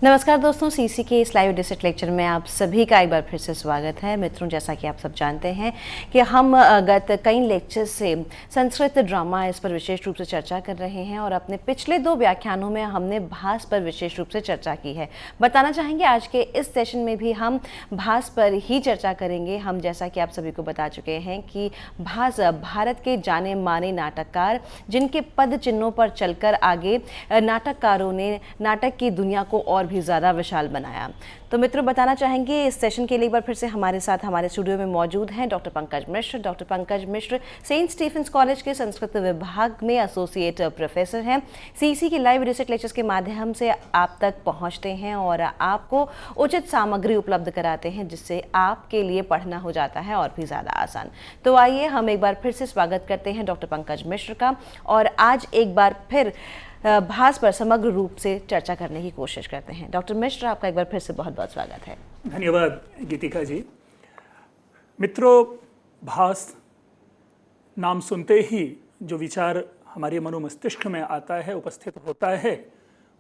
नमस्कार दोस्तों, सीसी के इस लाइव डिजिट लेक्चर में आप सभी का एक बार फिर से स्वागत है। मित्रों, जैसा कि आप सब जानते हैं कि हम गत कई लेक्चर से संस्कृत ड्रामा इस पर विशेष रूप से चर्चा कर रहे हैं और अपने पिछले 2 व्याख्यानों में हमने भास पर विशेष रूप से चर्चा की है। बताना चाहेंगे आज के इस सेशन में भी हम भास पर ही चर्चा करेंगे। हम जैसा कि आप सभी को बता चुके हैं कि भास भारत के जाने माने नाटककार, जिनके पद चिन्हों पर चलकर आगे नाटककारों ने नाटक की दुनिया को और भी ज़्यादा विशाल बनाया। तो मित्रों, बताना चाहेंगे इस सेशन के लिए एक बार फिर से हमारे साथ हमारे स्टूडियो में मौजूद हैं डॉक्टर पंकज मिश्र। डॉक्टर पंकज मिश्र सेंट स्टीफेंस कॉलेज के संस्कृत विभाग में एसोसिएट प्रोफेसर हैं। सीसी के लाइव रिसर्च लेक्चर्स के माध्यम से आप तक पहुंचते हैं और आपको उचित सामग्री उपलब्ध कराते हैं, जिससे आपके लिए पढ़ना हो जाता है और भी ज़्यादा आसान। तो आइए हम एक बार फिर से स्वागत करते हैं डॉक्टर पंकज मिश्र का और आज एक बार फिर भास पर समग्र रूप से चर्चा करने की कोशिश करते हैं। डॉक्टर मिश्र, आपका एक बार फिर से बहुत बहुत स्वागत है। धन्यवाद गीतिका जी। मित्रों, भास नाम सुनते ही जो विचार हमारे मनोमस्तिष्क में आता है, उपस्थित होता है,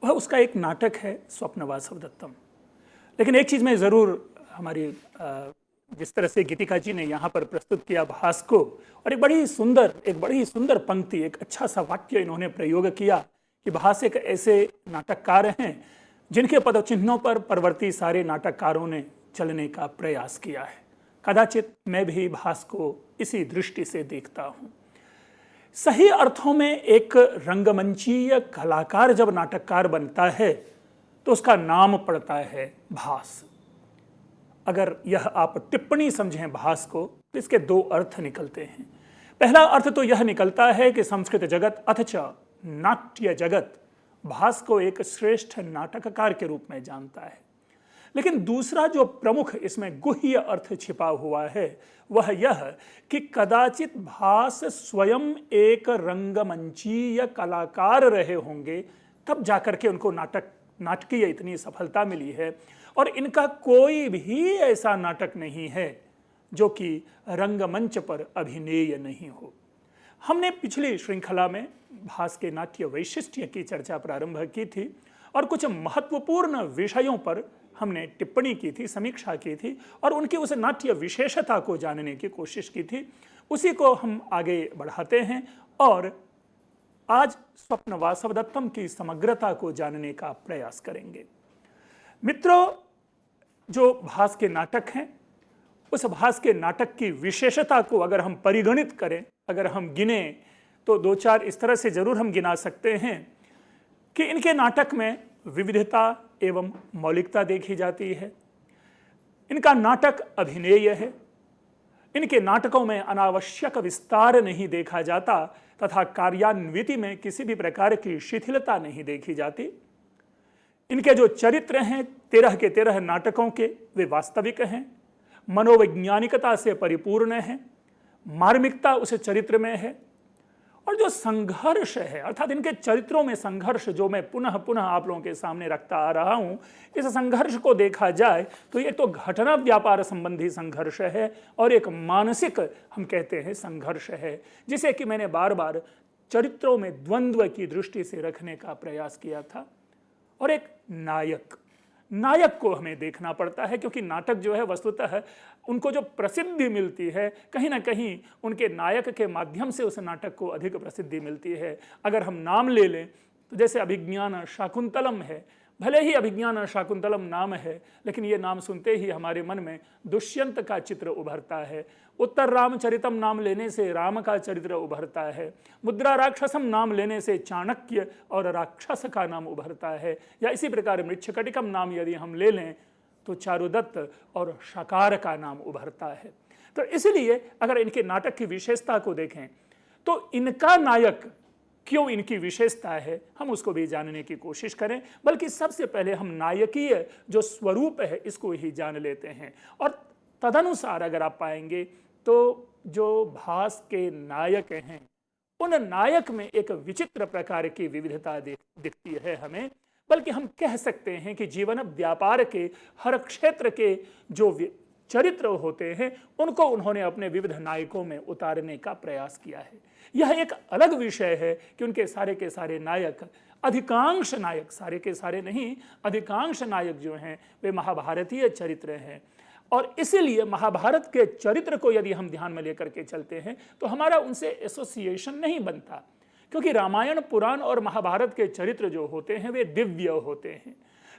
वह उसका एक नाटक है स्वप्न वासवदत्तम। लेकिन एक चीज़ मैं ज़रूर हमारी जिस तरह से गीतिका जी ने यहाँ पर प्रस्तुत किया भास को, और एक बड़ी सुंदर पंक्ति, एक अच्छा सा वाक्य इन्होंने प्रयोग किया कि भास एक ऐसे नाटककार हैं जिनके पदचिन्हों पर परवर्ती सारे नाटककारों ने चलने का प्रयास किया है। कदाचित मैं भी भास को इसी दृष्टि से देखता हूँ। सही अर्थों में एक रंगमंचीय कलाकार जब नाटककार बनता है तो उसका नाम पड़ता है भास। अगर यह आप टिप्पणी समझें भास को तो इसके 2 अर्थ निकलते हैं। पहला अर्थ तो यह निकलता है कि संस्कृत जगत अथच नाट्य जगत भास को एक श्रेष्ठ नाटककार के रूप में जानता है। लेकिन दूसरा जो प्रमुख इसमें गुह्य अर्थ छिपा हुआ है वह यह कि कदाचित भास स्वयं एक रंगमंचीय कलाकार रहे होंगे, तब जाकर के उनको नाटकीय इतनी सफलता मिली है। और इनका कोई भी ऐसा नाटक नहीं है जो कि रंगमंच पर अभिनय नहीं हो। हमने पिछली श्रृंखला में भास के नाट्य वैशिष्ट्य की चर्चा प्रारंभ की थी और कुछ महत्वपूर्ण विषयों पर हमने टिप्पणी की थी, समीक्षा की थी और उनकी उस नाट्य विशेषता को जानने की कोशिश की थी। उसी को हम आगे बढ़ाते हैं और आज स्वप्न वासवदत्तम की समग्रता को जानने का प्रयास करेंगे। मित्रों, जो भास के नाटक हैं, उस भास के नाटक की विशेषता को अगर हम परिगणित करें, अगर हम गिने, तो 2-4 इस तरह से जरूर हम गिना सकते हैं कि इनके नाटक में विविधता एवं मौलिकता देखी जाती है। इनका नाटक अभिनेय है। इनके नाटकों में अनावश्यक विस्तार नहीं देखा जाता तथा कार्यान्विति में किसी भी प्रकार की शिथिलता नहीं देखी जाती। इनके जो चरित्र हैं 13 के 13 नाटकों के, वे वास्तविक हैं, मनोवैज्ञानिकता से परिपूर्ण हैं, मार्मिकता उस चरित्र में है। और जो संघर्ष है, अर्थात इनके चरित्रों में संघर्ष, जो मैं पुनः पुनः आप लोगों के सामने रखता आ रहा हूं, इस संघर्ष को देखा जाए तो एक तो घटना व्यापार संबंधी संघर्ष है और एक मानसिक हम कहते हैं संघर्ष है, जिसे कि मैंने बार बार चरित्रों में द्वंद्व की दृष्टि से रखने का प्रयास किया था। और एक नायक को हमें देखना पड़ता है, क्योंकि नाटक जो है वस्तुतः उनको जो प्रसिद्धि मिलती है, कहीं ना कहीं उनके नायक के माध्यम से उस नाटक को अधिक प्रसिद्धि मिलती है। अगर हम नाम ले लें तो जैसे अभिज्ञान शाकुंतलम है, भले ही अभिज्ञान शाकुंतलम नाम है, लेकिन ये नाम सुनते ही हमारे मन में दुष्यंत का चित्र उभरता है। उत्तर रामचरितम नाम लेने से राम का चरित्र उभरता है। मुद्रा राक्षसम नाम लेने से चाणक्य और राक्षस का नाम उभरता है। या इसी प्रकार मृच्छकटिकम नाम यदि हम ले लें तो चारुदत्त और शकार का नाम उभरता है। तो इसलिए अगर इनके नाटक की विशेषता को देखें तो इनका नायक क्यों इनकी विशेषता है, हम उसको भी जानने की कोशिश करें। बल्कि सबसे पहले हम नायकीय जो स्वरूप है इसको ही जान लेते हैं और तदनुसार अगर आप पाएंगे तो जो भास के नायक हैं उन नायक में एक विचित्र प्रकार की विविधता दिखती है हमें। बल्कि हम कह सकते हैं कि जीवन व्यापार के हर क्षेत्र के जो चरित्र होते हैं उनको उन्होंने अपने विविध नायकों में उतारने का प्रयास किया है। यह एक अलग विषय है कि उनके सारे के सारे नायक अधिकांश नायक, सारे के सारे नहीं, अधिकांश नायक जो हैं वे महाभारतीय चरित्र हैं। और इसीलिए महाभारत के चरित्र को यदि हम ध्यान में लेकर के चलते हैं तो हमारा उनसे एसोसिएशन नहीं बनता, क्योंकि रामायण, पुराण और महाभारत के चरित्र जो होते हैं वे दिव्य होते हैं।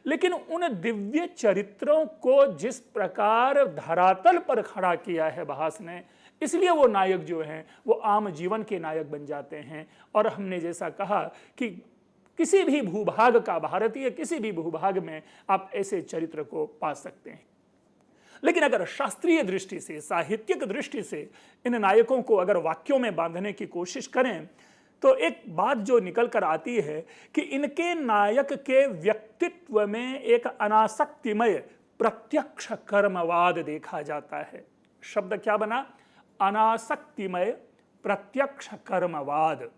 लेकिन उन दिव्य चरित्रों को जिस प्रकार धरातल पर खड़ा किया है भास ने, इसलिए वो नायक जो हैं वो आम जीवन के नायक बन जाते हैं। और हमने जैसा कहा कि किसी भी भूभाग का, भारतीय किसी भी भूभाग में आप ऐसे चरित्र को पा सकते हैं। लेकिन अगर शास्त्रीय दृष्टि से, साहित्यिक दृष्टि से इन नायकों को अगर वाक्यों में बांधने की कोशिश करें तो एक बात जो निकल कर आती है कि इनके नायक के व्यक्तित्व में एक अनासक्तिमय प्रत्यक्ष कर्मवाद देखा जाता है। शब्द क्या बना? अनासक्तिमय प्रत्यक्ष कर्मवाद।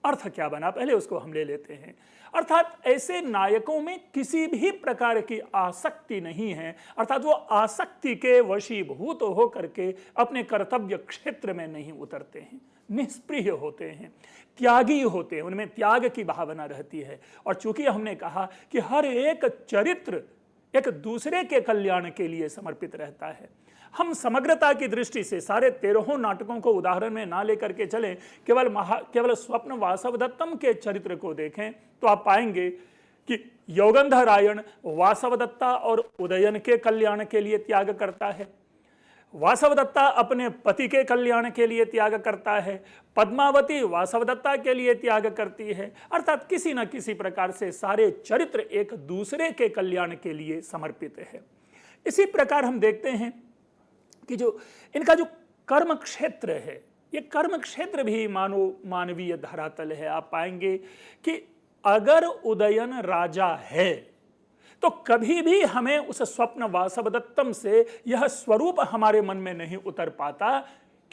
अर्थ क्या बना, पहले उसको हम ले लेते हैं। अर्थात ऐसे नायकों में किसी भी प्रकार की आसक्ति नहीं है, अर्थात वो आसक्ति के वशीभूत होकर के अपने कर्तव्य क्षेत्र में नहीं उतरते हैं, निष्प्रिय होते हैं, त्यागी होते हैं, उनमें त्याग की भावना रहती है। और चूंकि हमने कहा कि हर एक चरित्र एक दूसरे के कल्याण के लिए समर्पित रहता है, हम समग्रता की दृष्टि से सारे 13 नाटकों को उदाहरण में ना लेकर के चलें, केवल स्वप्न वासवदत्तम के चरित्र को देखें तो आप पाएंगे कि योगंधरायण वासवदत्ता और उदयन के कल्याण के लिए त्याग करता है, वासवदत्ता अपने पति के कल्याण के लिए त्याग करता है, पद्मावती वासवदत्ता के लिए त्याग करती है। अर्थात किसी न किसी प्रकार से सारे चरित्र एक दूसरे के कल्याण के लिए समर्पित है। इसी प्रकार हम देखते हैं कि जो इनका जो कर्म क्षेत्र है, ये कर्म क्षेत्र भी मानवीय धरातल है। आप पाएंगे कि अगर उदयन राजा है तो कभी भी हमें उस स्वप्न वासवदत्तम से यह स्वरूप हमारे मन में नहीं उतर पाता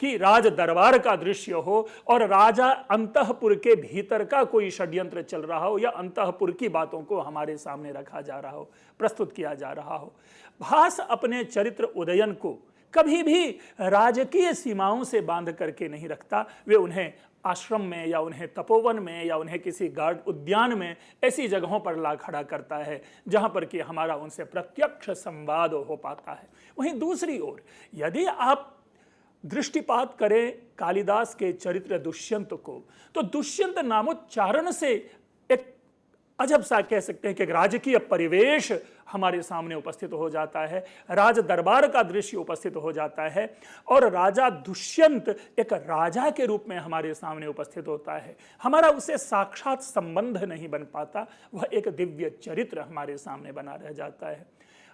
कि राज दरबार का दृश्य हो और राजा अंतःपुर के भीतर का कोई षड्यंत्र चल रहा हो या अंतःपुर की बातों को हमारे सामने रखा जा रहा हो, प्रस्तुत किया जा रहा हो। भास अपने चरित्र उदयन को कभी भी राजकीय सीमाओं से बांध करके नहीं रखता। वे उन्हें आश्रम में या उन्हें तपोवन में या उन्हें किसी गार्ड उद्यान में ऐसी जगहों पर ला खड़ा करता है जहां पर कि हमारा उनसे प्रत्यक्ष संवाद हो पाता है। वहीं दूसरी ओर यदि आप दृष्टिपात करें कालिदास के चरित्र दुष्यंत को, तो दुष्यंत नामोच्चारण से एक अजब सा कह सकते हैं कि राजकीय परिवेश हमारे सामने उपस्थित हो जाता है, राज दरबार का दृश्य उपस्थित हो जाता है और राजा दुष्यंत एक राजा के रूप में हमारे सामने उपस्थित होता है। हमारा उससे साक्षात संबंध नहीं बन पाता, वह एक दिव्य चरित्र हमारे सामने बना रह जाता है।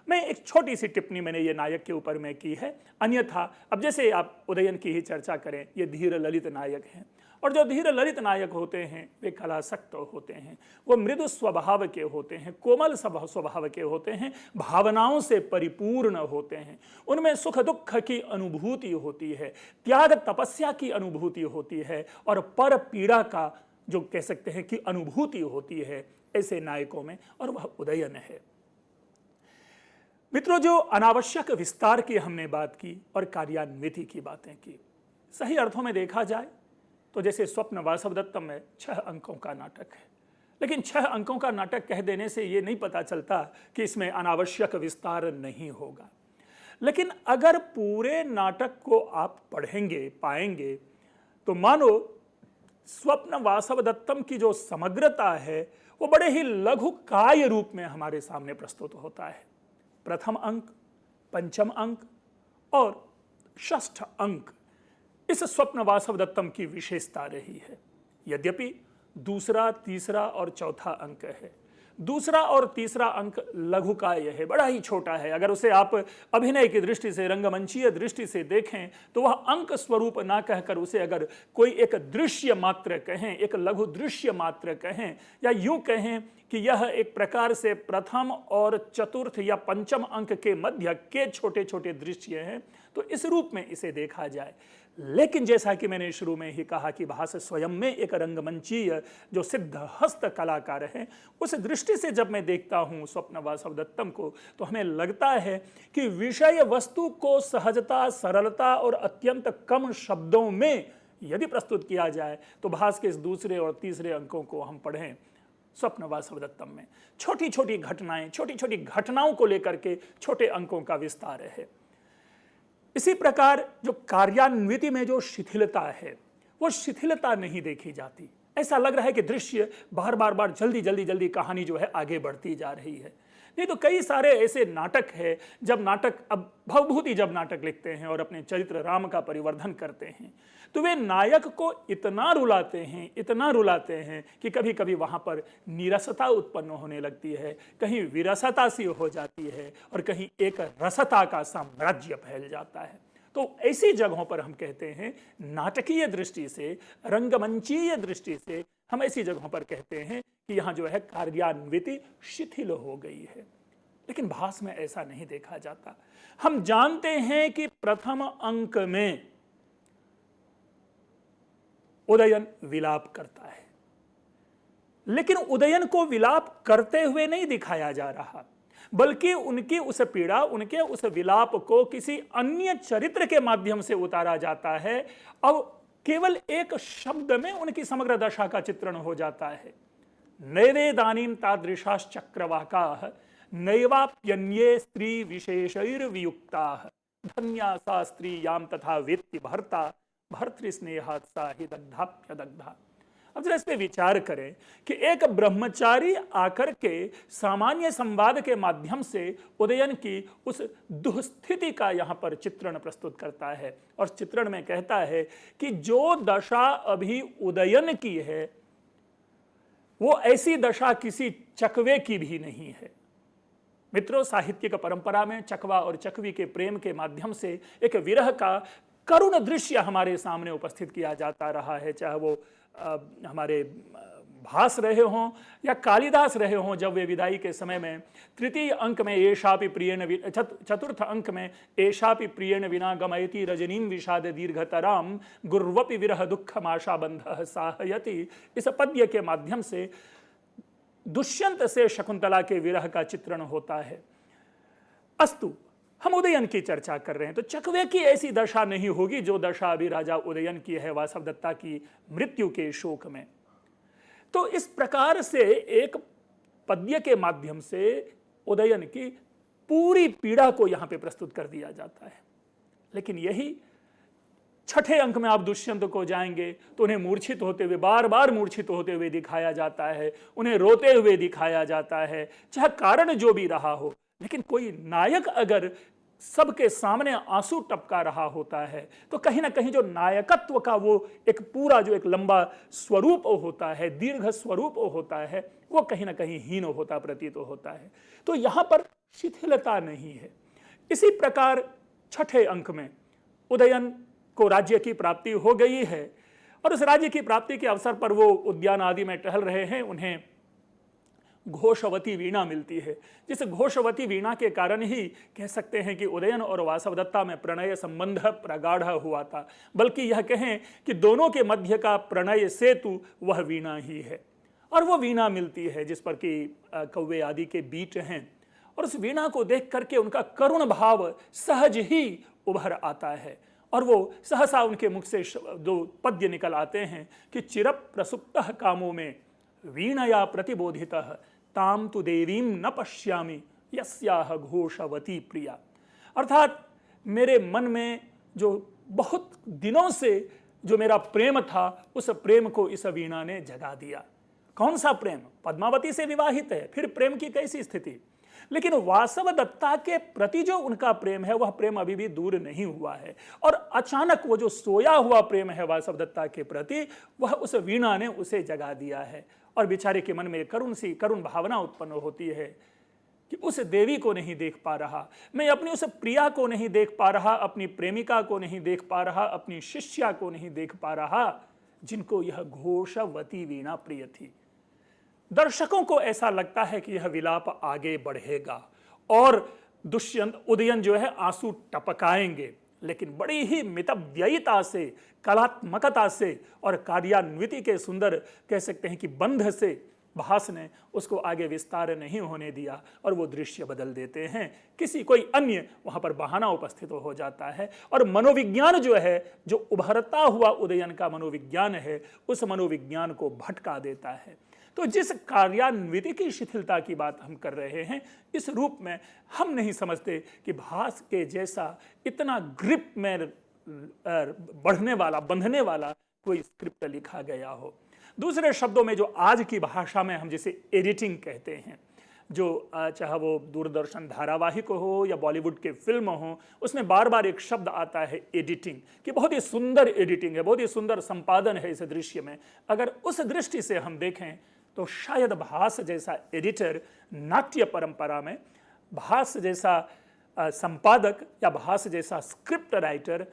मैं एक छोटी सी टिप्पणी मैंने ये नायक के ऊपर में की है, अन्यथा अब जैसे आप उदयन की ही चर्चा करें, ये धीर ललित नायक हैं और जो धीर ललित नायक होते हैं वे कलासक्त होते हैं, वो मृदु स्वभाव के होते हैं, कोमल स्वभाव के होते हैं, भावनाओं से परिपूर्ण होते हैं, उनमें सुख दुख की अनुभूति होती है, त्याग तपस्या की अनुभूति होती है और पर पीड़ा का जो कह सकते हैं कि अनुभूति होती है ऐसे नायकों में, और वह उदयन है। मित्रों, जो अनावश्यक विस्तार की हमने बात की और कार्यान्विति की बातें की, सही अर्थों में देखा जाए तो जैसे स्वप्न वासवदत्तम में 6 अंकों का नाटक है, लेकिन 6 अंकों का नाटक कह देने से ये नहीं पता चलता कि इसमें अनावश्यक विस्तार नहीं होगा। लेकिन अगर पूरे नाटक को आप पढ़ेंगे, पाएंगे, तो मानो स्वप्न वासवदत्तम की जो समग्रता है वो बड़े ही लघु काय रूप में हमारे सामने प्रस्तुत होता है। प्रथम अंक, पंचम अंक और षष्ठ अंक इस स्वप्न वासवदत्तम की विशेषता रही है। यद्यपि दूसरा, तीसरा और चौथा अंक है, दूसरा और तीसरा अंक लघुकाय है, बड़ा ही छोटा है। अगर उसे आप अभिनय की दृष्टि से, रंगमंचीय दृष्टि से देखें तो वह अंक स्वरूप ना कहकर उसे अगर कोई एक दृश्य मात्र कहें, एक लघु दृश्य मात्र कहें, या यूं कहें कि यह एक प्रकार से प्रथम और चतुर्थ या पंचम अंक के मध्य के छोटे छोटे दृश्य हैं, तो इस रूप में इसे देखा जाए। लेकिन जैसा कि मैंने शुरू में ही कहा कि भास स्वयं में एक रंगमंचीय जो सिद्ध हस्त कलाकार है, उस दृष्टि से जब मैं देखता हूं स्वप्न वासवदत्तम को, तो हमें लगता है कि विषय वस्तु को सहजता, सरलता और अत्यंत कम शब्दों में यदि प्रस्तुत किया जाए तो भास के इस दूसरे और तीसरे अंकों को हम पढ़ें स्वप्न वासवदत्तम में छोटी छोटी घटनाएं, छोटी छोटी घटनाओं को लेकर के छोटे अंकों का विस्तार है। इसी प्रकार जो कार्यान्विति में जो शिथिलता है, वो शिथिलता नहीं देखी जाती। ऐसा लग रहा है कि दृश्य बार बार जल्दी कहानी जो है आगे बढ़ती जा रही है। नहीं तो कई सारे ऐसे नाटक है, जब नाटक अब भवभूति जब नाटक लिखते हैं और अपने चरित्र राम का परिवर्धन करते हैं, तो वे नायक को इतना रुलाते हैं कि कभी कभी वहां पर नीरसता उत्पन्न होने लगती है, कहीं विरसता सी हो जाती है और कहीं एक रसता का साम्राज्य फैल जाता है। तो ऐसी जगहों पर हम कहते हैं, नाटकीय दृष्टि से, रंगमंचीय दृष्टि से हम ऐसी जगहों पर कहते हैं कि यहां जो है कार्यान्विति शिथिल हो गई है। लेकिन भास में ऐसा नहीं देखा जाता। हम जानते हैं कि प्रथम अंक में उदयन विलाप करता है, लेकिन उदयन को विलाप करते हुए नहीं दिखाया जा रहा, बल्कि उनकी उस पीड़ा, उनके उस विलाप को किसी अन्य चरित्र के माध्यम से उतारा जाता है। अब केवल एक शब्द में उनकी समग्र दशा का चित्रण हो जाता है। नैवेदानीं तादृशाश्चक्रवाकाः नैवाप्यन्ये स्त्री विशेषैर्वियुक्ताः धन्या सा स्त्री याम तथा वेत्ति भर्ता भर्तृस्नेहात् सा हि दग्धाप्यदग्धा। अब जरा इस पे विचार करें कि एक ब्रह्मचारी आकर के सामान्य संवाद के माध्यम से उदयन की उस दुःस्थिति का यहां पर चित्रण प्रस्तुत करता है और चित्रण में कहता है कि जो दशा अभी उदयन की है, वो ऐसी दशा किसी चकवे की भी नहीं है। मित्रों, साहित्यिक परंपरा में चकवा और चकवी के प्रेम के माध्यम से एक विरह का करुण दृश्य हमारे सामने उपस्थित किया जाता रहा है, चाहे वो हमारे भास रहे हों या कालिदास रहे हों। जब वे विदाई के समय में तृतीय अंक में एषापि प्रियेण, चतुर्थ अंक में एषापि प्रियेण विना गमयति रजनीं विषाद दीर्घतराम गुर्वपि विरह दुःखमाशा बंधः साहयति, इस पद्य के माध्यम से दुष्यंत से शकुंतला के विरह का चित्रण होता है। अस्तु, हम उदयन की चर्चा कर रहे हैं, तो चकवे की ऐसी दशा नहीं होगी जो दशा अभी राजा उदयन की है वासवदत्ता की मृत्यु के शोक में। तो इस प्रकार से एक पद्य के माध्यम से उदयन की पूरी पीड़ा को यहां पे प्रस्तुत कर दिया जाता है। लेकिन यही छठे अंक में आप दुष्यंत को जाएंगे तो उन्हें मूर्छित होते हुए, बार बार मूर्छित होते हुए दिखाया जाता है, उन्हें रोते हुए दिखाया जाता है, चाहे कारण जो भी रहा हो। लेकिन कोई नायक अगर सबके सामने आंसू टपका रहा होता है तो कहीं ना कहीं जो नायकत्व का वो एक पूरा जो एक लंबा स्वरूप होता है, दीर्घ स्वरूप होता है, वो कहीं ना कहीं हीन होता प्रतीत होता है। तो यहां पर शिथिलता नहीं है। इसी प्रकार छठे अंक में उदयन को राज्य की प्राप्ति हो गई है और उस राज्य की प्राप्ति के अवसर पर वो उद्यान आदि में टहल रहे हैं। उन्हें घोषवती वीणा मिलती है, जिस घोषवती वीणा के कारण ही कह सकते हैं कि उदयन और वासवदत्ता में प्रणय संबंध प्रगाढ़ हुआ था। बल्कि यह कहें कि दोनों के मध्य का प्रणय सेतु वह वीणा ही है। और वह वीणा मिलती है जिस पर कि कौवे आदि के बीट हैं, और उस वीणा को देख करके उनका करुण भाव सहज ही उभर आता है और वो सहसा उनके मुख से दो पद्य निकल आते हैं कि चिर प्रसुप्तः कामों में वीणया प्रतिबोधितः ताम तु देवीं न पश्यामि यस्याह घोषवती प्रिया। अर्थात मेरे मन में जो बहुत दिनों से जो मेरा प्रेम था, उस प्रेम को इस वीणा ने जगा दिया। कौन सा प्रेम? पद्मावती से विवाहित है, फिर प्रेम की कैसी स्थिति। लेकिन वासवदत्ता के प्रति जो उनका प्रेम है, वह प्रेम अभी भी दूर नहीं हुआ है। और अचानक वो जो सोया हुआ प्रेम है वासवदत्ता के प्रति, वह उस वीणा ने उसे जगा दिया है। और बेचारे के मन में करुण भावना उत्पन्न होती है कि उस देवी को नहीं देख पा रहा, मैं अपनी उस प्रिया को नहीं देख पा रहा, अपनी प्रेमिका को नहीं देख पा रहा, अपनी शिष्या को नहीं देख पा रहा, जिनको यह घोषवती वीणा प्रिय थी। दर्शकों को ऐसा लगता है कि यह विलाप आगे बढ़ेगा और दुष्यंत उदयन जो है आंसू टपकाएंगे, लेकिन बड़ी ही मितव्ययिता से, कलात्मकता से और कार्यान्विति के सुंदर कह सकते हैं कि बंध से भास ने उसको आगे विस्तार नहीं होने दिया और वो दृश्य बदल देते हैं। कोई अन्य वहां पर बहाना उपस्थित हो जाता है और मनोविज्ञान जो है, जो उभरता हुआ उदयन का मनोविज्ञान है, उस मनोविज्ञान को भटका देता है। तो जिस कार्यान्विति की शिथिलता की बात हम कर रहे हैं, इस रूप में हम नहीं समझते कि भास के जैसा इतना ग्रिप में बढ़ने वाला, बंधने वाला कोई स्क्रिप्ट लिखा गया हो। दूसरे शब्दों में, जो आज की भाषा में हम जिसे एडिटिंग कहते हैं, जो चाहे वो दूरदर्शन धारावाहिक हो या बॉलीवुड के फिल्म हो, उसमें बार बार एक शब्द आता है एडिटिंग, कि बहुत ही सुंदर एडिटिंग है, बहुत ही सुंदर संपादन है इस दृश्य में। अगर उस दृष्टि से हम देखें तो शायद भास जैसा एडिटर नाट्य परंपरा में, भास जैसा संपादक या भास जैसा स्क्रिप्ट राइटर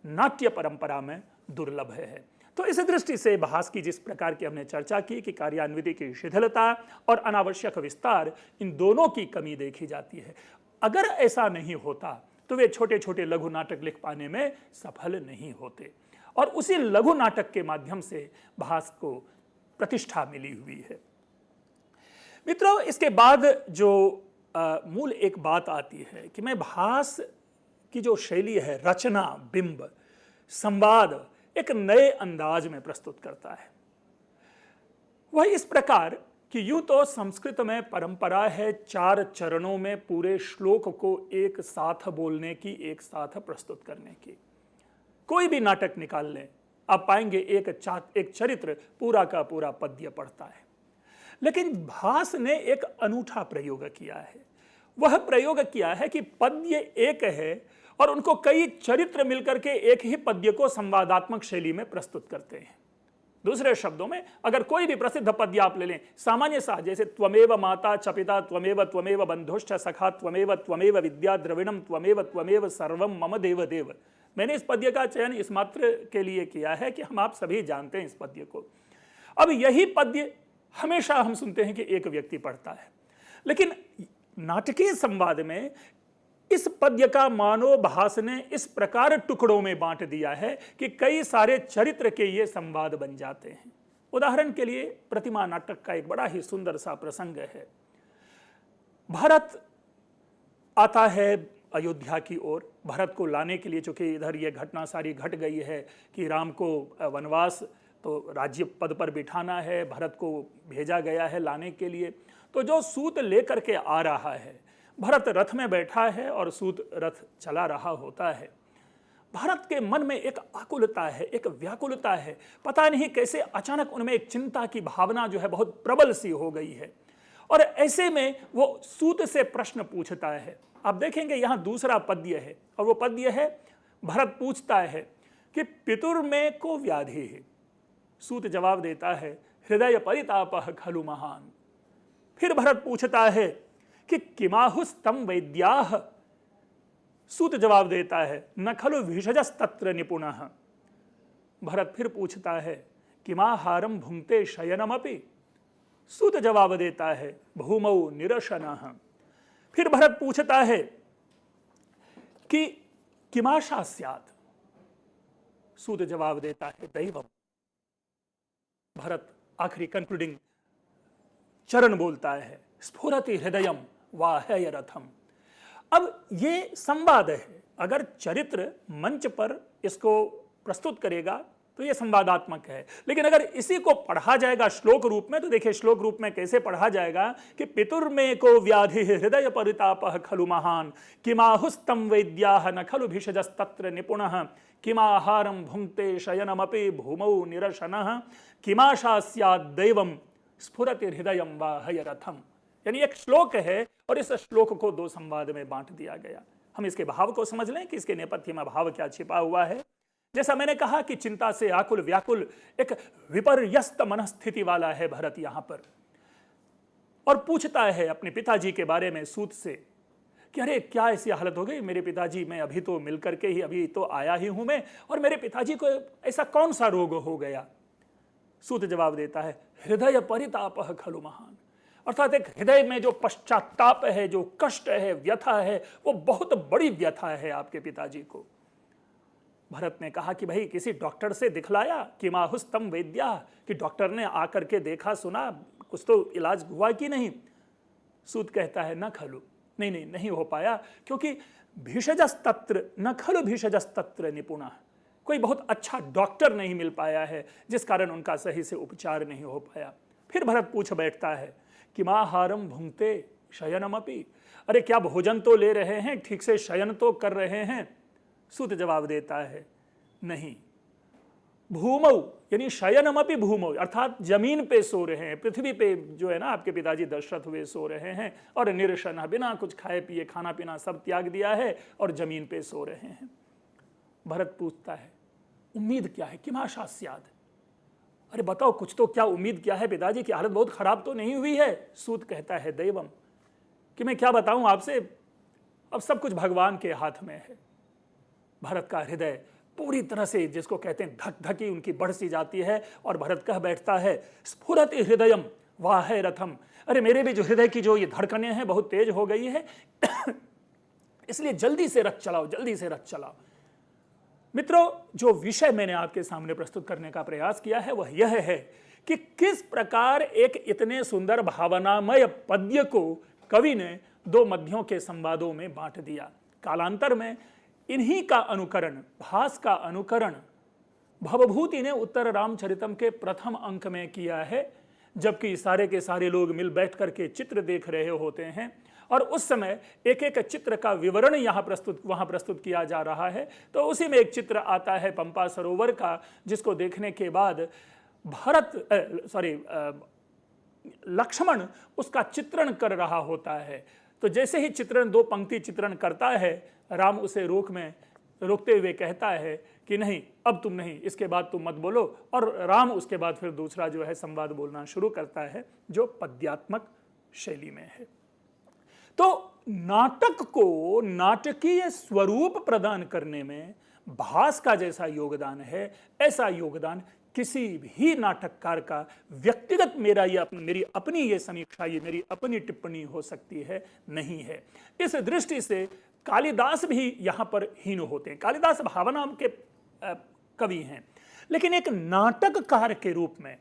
नाट्य परंपरा में दुर्लभ है। तो इस दृष्टि से भास की जिस प्रकार की हमने चर्चा की कि कार्यान्विति की शिथिलता और अनावश्यक विस्तार, इन दोनों की कमी देखी जाती है। अगर ऐसा नहीं होता तो वे छोटे छोटे लघु नाटक लिख पाने में सफल नहीं होते, और उसी लघु नाटक के माध्यम से भास को प्रतिष्ठा मिली हुई है। मित्रों, इसके बाद जो मूल एक बात आती है कि मैं भास की जो शैली है, रचना, बिंब, संवाद, एक नए अंदाज में प्रस्तुत करता है। वह इस प्रकार कि यूं तो संस्कृत में परंपरा है 4 चरणों में पूरे श्लोक को एक साथ बोलने की, एक साथ प्रस्तुत करने की। कोई भी नाटक निकाल लें, आप पाएंगे एक चरित्र पूरा का पूरा पद्य पढ़ता है। लेकिन भास ने एक अनूठा प्रयोग किया है। वह प्रयोग किया है कि पद्य एक है और उनको कई चरित्र मिलकर के एक ही पद्य को संवादात्मक शैली में प्रस्तुत करते हैं। दूसरे शब्दों में, अगर कोई भी प्रसिद्ध पद्य आप ले लें, सामान्य सा, जैसे त्वमेव माता च पिता त्वमेव बंधुश्च सखा त्वमेव विद्या द्रविणम त्वमेव सर्वम मम देव देव। मैंने इस पद्य का चयन इस मात्र के लिए किया है कि हम आप सभी जानते हैं इस पद्य को। अब यही पद्य हमेशा हम सुनते हैं कि एक व्यक्ति पढ़ता है, लेकिन नाटकीय संवाद में इस पद्य का मानो भास ने इस प्रकार टुकड़ों में बांट दिया है कि कई सारे चरित्र के ये संवाद बन जाते हैं। उदाहरण के लिए प्रतिमा नाटक का एक बड़ा ही सुंदर सा प्रसंग है। भरत आता है अयोध्या की ओर, भरत को लाने के लिए, चूंकि इधर ये घटना सारी घट गई है कि राम को वनवास तो राज्य पद पर बिठाना है, भरत को भेजा गया है लाने के लिए। तो जो सूत लेकर के आ रहा है, भरत रथ में बैठा है और सूत रथ चला रहा होता है। भरत के मन में एक आकुलता है, एक व्याकुलता है, पता नहीं कैसे अचानक उनमें एक चिंता की भावना जो है बहुत प्रबल सी हो गई है। और ऐसे में वो सूत से प्रश्न पूछता है। आप देखेंगे यहाँ दूसरा पद्य है, और वो पद्य है, भरत पूछता है कि पितुर में को व्याधि है। सूत जवाब देता है, हृदय परितापः खलु महान। फिर भरत पूछता है कि किमाहुस्तम वैद्याः। सूत जवाब देता है, न खलु भिषजस्तत्र निपुणः। भरत फिर पूछता है, किमाहारम भुंक्ते शयनमपि। सूत जवाब देता है, भूमौ निरशनः। फिर भरत पूछता है कि किमाशा स्यात्। सूत जवाब देता है, दैवम। भरत आखिरी कंक्लूडिंग चरण बोलता है, स्फुरति हृदयम वाह्य रथम। अब ये संवाद है। अगर चरित्र मंच पर इसको प्रस्तुत करेगा तो ये संवादात्मक है, लेकिन अगर इसी को पढ़ा जाएगा श्लोक रूप में, तो देखिए श्लोक रूप में कैसे पढ़ा जाएगा कि पितुर में को व्याधि हृदय परितापः खलु महान, किमाहुस्तम वैद्याः न खलु भिषजस्तत्र निपुणः, किमाहारम भुंक्ते शयनमपि भूमौ निरशनः, किमाशा स्यात् दैवम स्फुरति हृदयम वाह्य रथम। यानी एक श्लोक है और इस श्लोक को 2 संवाद में बांट दिया गया। हम इसके भाव को समझ लें कि इसके नेपथ्य में भाव क्या छिपा हुआ है। जैसा मैंने कहा कि चिंता से आकुल व्याकुल एक विपर्यस्त मनस्थिति वाला है भरत यहां पर, और पूछता है अपने पिताजी के बारे में सूत से कि अरे क्या ऐसी हालत हो गई मेरे पिताजी, मैं अभी तो मिलकर के ही अभी तो आया ही हूं मैं, और मेरे पिताजी को ऐसा कौन सा रोग हो गया। सूत जवाब देता है, हृदय परितापः खलु महान। अर्थात एक हृदय में जो पश्चाताप है, जो कष्ट है, व्यथा है, वो बहुत बड़ी व्यथा है आपके पिताजी को। भरत ने कहा कि भाई किसी डॉक्टर से दिखलाया, किमाहुस्तम वैद्या, कि डॉक्टर ने आकर के देखा सुना, कुछ तो इलाज हुआ कि नहीं। सूत कहता है, न खलु, नहीं हो पाया, क्योंकि भिषजस्तत्र न खलु भिषजस्तत्र निपुणः, कोई बहुत अच्छा डॉक्टर नहीं मिल पाया है, जिस कारण उनका सही से उपचार नहीं हो पाया। फिर भरत पूछ बैठता है कि माहारम भुंगते शयनमपि, अरे क्या भोजन तो ले रहे हैं, ठीक से शयन तो कर रहे हैं? सूत जवाब देता है नहीं। भूमौ यानी शयनमपि भूमौ, अर्थात जमीन पे सो रहे हैं, पृथ्वी पे जो है ना आपके पिताजी दशरथ वे सो रहे हैं, और निरशन, बिना कुछ खाए पिए खाना पीना सब त्याग दिया है और जमीन पे सो रहे हैं। भरत पूछता है उम्मीद क्या है, किम आशा स्याद, अरे बताओ कुछ तो, क्या उम्मीद क्या है पिताजी की हालत बहुत खराब तो नहीं हुई है? सूत कहता है दैवम, कि मैं क्या बताऊं आपसे, अब सब कुछ भगवान के हाथ में है। भरत का हृदय पूरी तरह से, जिसको कहते हैं धक धकी उनकी बढ़ सी जाती है, और भरत कह बैठता है स्फुरत हृदयम वाह रथम, अरे मेरे भी जो हृदय की जो ये धड़कनें हैं बहुत तेज हो गई है इसलिए जल्दी से रथ चलाओ, जल्दी से रथ चलाओ। मित्रों, जो विषय मैंने आपके सामने प्रस्तुत करने का प्रयास किया है वह यह है कि किस प्रकार एक इतने सुंदर भावनामय पद्य को कवि ने दो मध्यों के संवादों में बांट दिया। कालांतर में इन्हीं का अनुकरण, भास का अनुकरण भवभूति ने उत्तर रामचरितम के प्रथम अंक में किया है, जबकि सारे के सारे लोग मिल बैठ करके चित्र देख रहे होते हैं और उस समय एक एक चित्र का विवरण वहां प्रस्तुत किया जा रहा है। तो उसी में एक चित्र आता है पंपा सरोवर का, जिसको देखने के बाद लक्ष्मण उसका चित्रण कर रहा होता है। तो जैसे ही चित्रण, दो पंक्ति चित्रण करता है, राम उसे रोकते हुए कहता है कि नहीं, अब तुम नहीं, इसके बाद तुम मत बोलो, और राम उसके बाद फिर दूसरा जो है संवाद बोलना शुरू करता है, जो पद्यात्मक शैली में है। तो नाटक को नाटकीय स्वरूप प्रदान करने में भास का जैसा योगदान है, ऐसा योगदान किसी भी नाटककार का व्यक्तिगत मेरी अपनी ये समीक्षा, ये मेरी अपनी टिप्पणी हो सकती है, नहीं है। इस दृष्टि से कालिदास भी यहां पर हीन होते हैं। कालिदास भावना के कवि हैं, लेकिन एक नाटककार के रूप में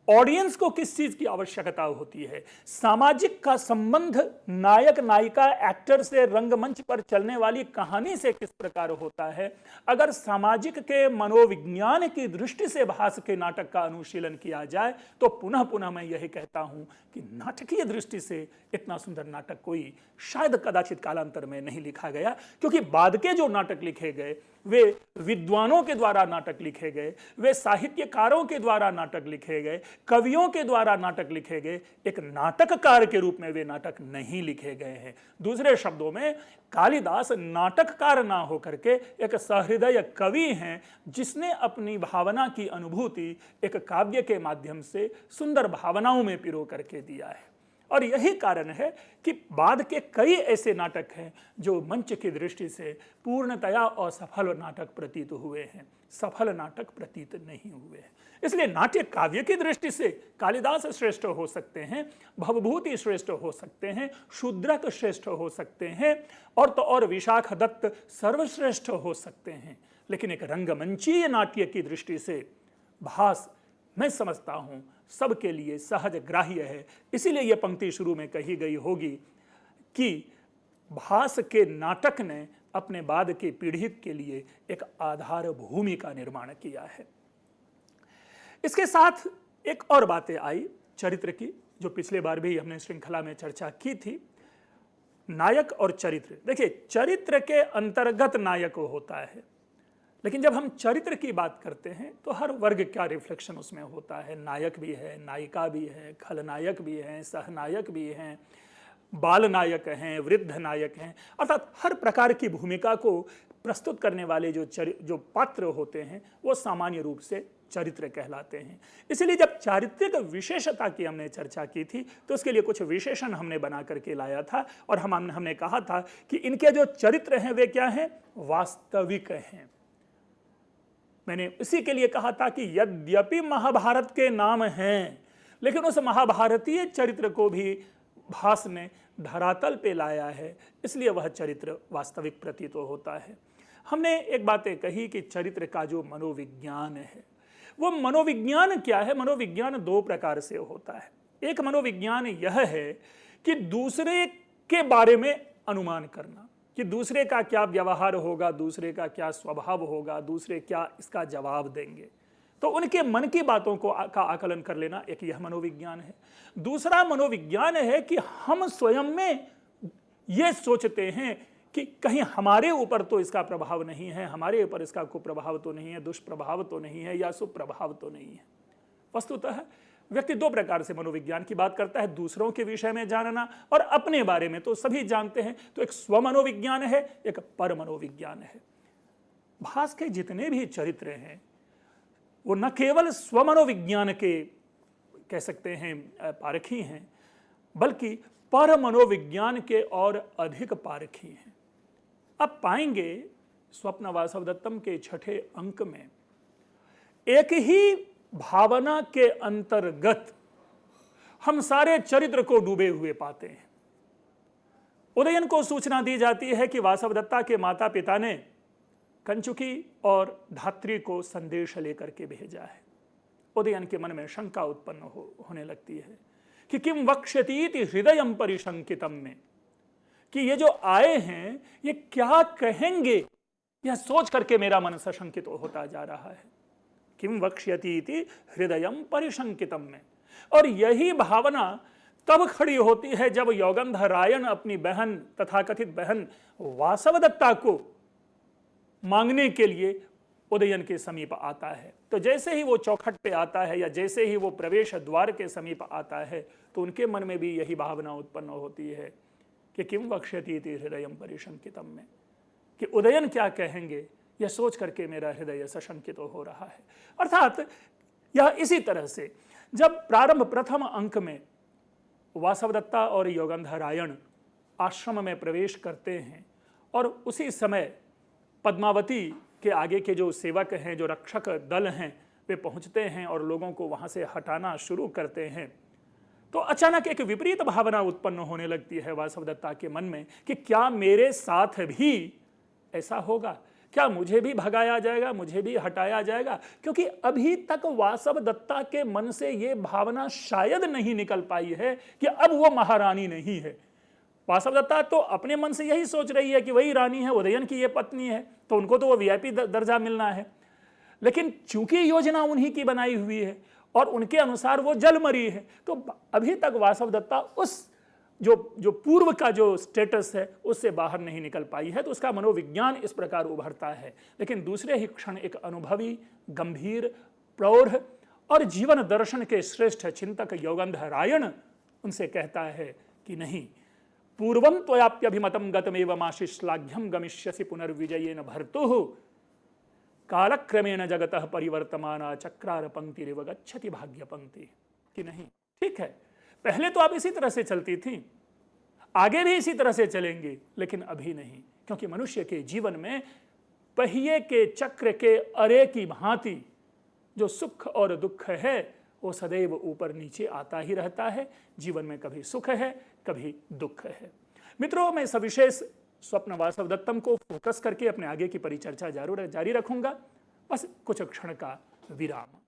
ऑडियंस को किस चीज की आवश्यकता होती है? सामाजिक का संबंध नायक नायिका एक्टर से रंगमंच पर चलने वाली कहानी से किस प्रकार होता है? अगर सामाजिक के मनोविज्ञान की दृष्टि से भास के नाटक का अनुशीलन किया जाए तो पुनः पुनः मैं यही कहता हूं कि नाटकीय दृष्टि से इतना सुंदर नाटक कोई शायद कदाचित कालांतर में नहीं लिखा गया, क्योंकि बाद के जो नाटक लिखे गए वे विद्वानों के द्वारा नाटक लिखे गए, वे साहित्यकारों के द्वारा नाटक लिखे गए, कवियों के द्वारा नाटक लिखे गए, एक नाटककार के रूप में वे नाटक नहीं लिखे गए हैं। दूसरे शब्दों में कालिदास नाटककार ना होकर के एक सहृदय कवि हैं, जिसने अपनी भावना की अनुभूति एक काव्य के माध्यम से सुंदर भावनाओं में पिरो करके दिया है। और यही कारण है कि बाद के कई ऐसे नाटक हैं जो मंच की दृष्टि से पूर्णतया असफल नाटक प्रतीत हुए हैं, सफल नाटक प्रतीत नहीं हुए हैं। इसलिए नाट्य काव्य की दृष्टि से कालिदास श्रेष्ठ हो सकते हैं, भवभूति श्रेष्ठ हो सकते हैं, शूद्रक श्रेष्ठ हो सकते हैं, और तो और विशाख दत्त सर्वश्रेष्ठ हो सकते हैं, लेकिन एक रंगमंचीय नाट्य की दृष्टि से भास मैं समझता हूं सबके लिए सहज ग्राह्य है। इसीलिए यह पंक्ति शुरू में कही गई होगी कि भास के नाटक ने अपने बाद की पीढ़ी के लिए एक आधार भूमि का निर्माण किया है। इसके साथ एक और बातें आई चरित्र की, जो पिछले बार भी हमने श्रृंखला में चर्चा की थी। नायक और चरित्र, देखिए चरित्र के अंतर्गत नायक होता है, लेकिन जब हम चरित्र की बात करते हैं तो हर वर्ग का रिफ्लेक्शन उसमें होता है। नायक भी है, नायिका भी है, खलनायक भी हैं, सहनायक भी हैं, बाल नायक हैं, वृद्ध नायक हैं, अर्थात हर प्रकार की भूमिका को प्रस्तुत करने वाले जो पात्र होते हैं वो सामान्य रूप से चरित्र कहलाते हैं। इसलिए जब चारित्रिक विशेषता की हमने चर्चा की थी तो उसके लिए कुछ विशेषण हमने बना करके लाया था, और हमने कहा था कि इनके जो चरित्र हैं वे क्या हैं? वास्तविक हैं। मैंने इसी के लिए कहा था कि यद्यपि महाभारत के नाम हैं, लेकिन उस महाभारतीय चरित्र को भी भास ने धरातल पे लाया है, इसलिए वह चरित्र वास्तविक प्रतीत होता है। हमने एक बातें कही कि चरित्र का जो मनोविज्ञान है, वो मनोविज्ञान क्या है? मनोविज्ञान दो प्रकार से होता है। एक मनोविज्ञान यह है कि दूसरे के बारे में अनुमान करना, कि दूसरे का क्या व्यवहार होगा, दूसरे का क्या स्वभाव होगा, दूसरे क्या इसका जवाब देंगे। तो उनके मन की बातों का आकलन कर लेना एक यह मनोविज्ञान है। दूसरा मनोविज्ञान है कि हम स्वयं में यह सोचते हैं कि कहीं हमारे ऊपर तो इसका प्रभाव नहीं है, हमारे ऊपर इसका कुप्रभाव तो नहीं है, दुष्प्रभाव तो नहीं है या सुप्रभाव तो नहीं है। वस्तुतः व्यक्ति दो प्रकार से मनोविज्ञान की बात करता है, दूसरों के विषय में जानना और अपने बारे में तो सभी जानते हैं। तो एक स्वमनोविज्ञान है, एक पर मनोविज्ञान है। भास के जितने भी चरित्र हैं वो न केवल स्वमनोविज्ञान के कह सकते हैं पारखी हैं, बल्कि पर मनोविज्ञान के और अधिक पारखी हैं। अब पाएंगे स्वप्न वासवदत्तम के छठे अंक में एक ही भावना के अंतर्गत हम सारे चरित्र को डूबे हुए पाते हैं। उदयन को सूचना दी जाती है कि वासवदत्ता के माता पिता ने कंचुकी और धात्री को संदेश लेकर के भेजा है। उदयन के मन में शंका उत्पन्न होने लगती है कि किम वक्ष्यतीति हृदयम परिशंकितम में, कि ये जो आए हैं ये क्या कहेंगे, यह सोच करके मेरा मन सशंकित होता जा रहा है। किम वक्ष्यतीति हृदयम परिशंकितम में। और यही भावना तब खड़ी होती है जब योगंधरायण अपनी बहन तथाकथित बहन वासवदत्ता को मांगने के लिए उदयन के समीप आता है। तो जैसे ही वो चौखट पे आता है या जैसे ही वो प्रवेश द्वार के समीप आता है तो उनके मन में भी यही भावना उत्पन्न होती है कि किम वक्ष्यतीति हृदयम परिशंकितम में, कि उदयन क्या कहेंगे, यह सोच करके मेरा हृदय सशंकित हो रहा है। अर्थात यह इसी तरह से जब प्रारंभ प्रथम अंक में वासवदत्ता और योगंधरायण आश्रम में प्रवेश करते हैं और उसी समय पद्मावती के आगे के जो सेवक हैं, जो रक्षक दल हैं, वे पहुंचते हैं और लोगों को वहां से हटाना शुरू करते हैं, तो अचानक एक विपरीत भावना उत्पन्न होने लगती है वासवदत्ता के मन में कि क्या मेरे साथ भी ऐसा होगा, क्या मुझे भी भगाया जाएगा, मुझे भी हटाया जाएगा। क्योंकि अभी तक वासवदत्ता के मन से ये भावना शायद नहीं निकल पाई है कि अब वो महारानी नहीं है। वासवदत्ता तो अपने मन से यही सोच रही है कि वही रानी है, उदयन की ये पत्नी है, तो उनको तो वो वीआईपी दर्जा मिलना है। लेकिन चूंकि योजना उन्हीं की बनाई हुई है और उनके अनुसार वो जलमरी है, तो अभी तक वासवदत्ता उस जो पूर्व का जो स्टेटस है उससे बाहर नहीं निकल पाई है। तो उसका मनोविज्ञान इस प्रकार उभरता है। लेकिन दूसरे ही क्षण एक अनुभवी, गंभीर, प्रौढ़ और जीवन दर्शन के श्रेष्ठ चिंतक योगंधरायण उनसे कहता है कि नहीं, पूर्वम त्वयाप्यभिमतं गतमेवमाशिश्लाघ्यं गमिष्यसि पुनर्विजयेन भर्तुः कालक्रमेण जगतः परिवर्तमाना चक्रार पंक्तिरिव गच्छति भाग्य पंक्ति। कि नहीं, ठीक है, पहले तो आप इसी तरह से चलती थी, आगे भी इसी तरह से चलेंगी, लेकिन अभी नहीं। क्योंकि मनुष्य के जीवन में पहिए के चक्र के अरे की भांति जो सुख और दुख है वो सदैव ऊपर नीचे आता ही रहता है। जीवन में कभी सुख है, कभी दुख है। मित्रों, मैं सविशेष स्वप्न वासवदत्तम को फोकस करके अपने आगे की परिचर्चा जारी रखूंगा। बस कुछ क्षण का विराम।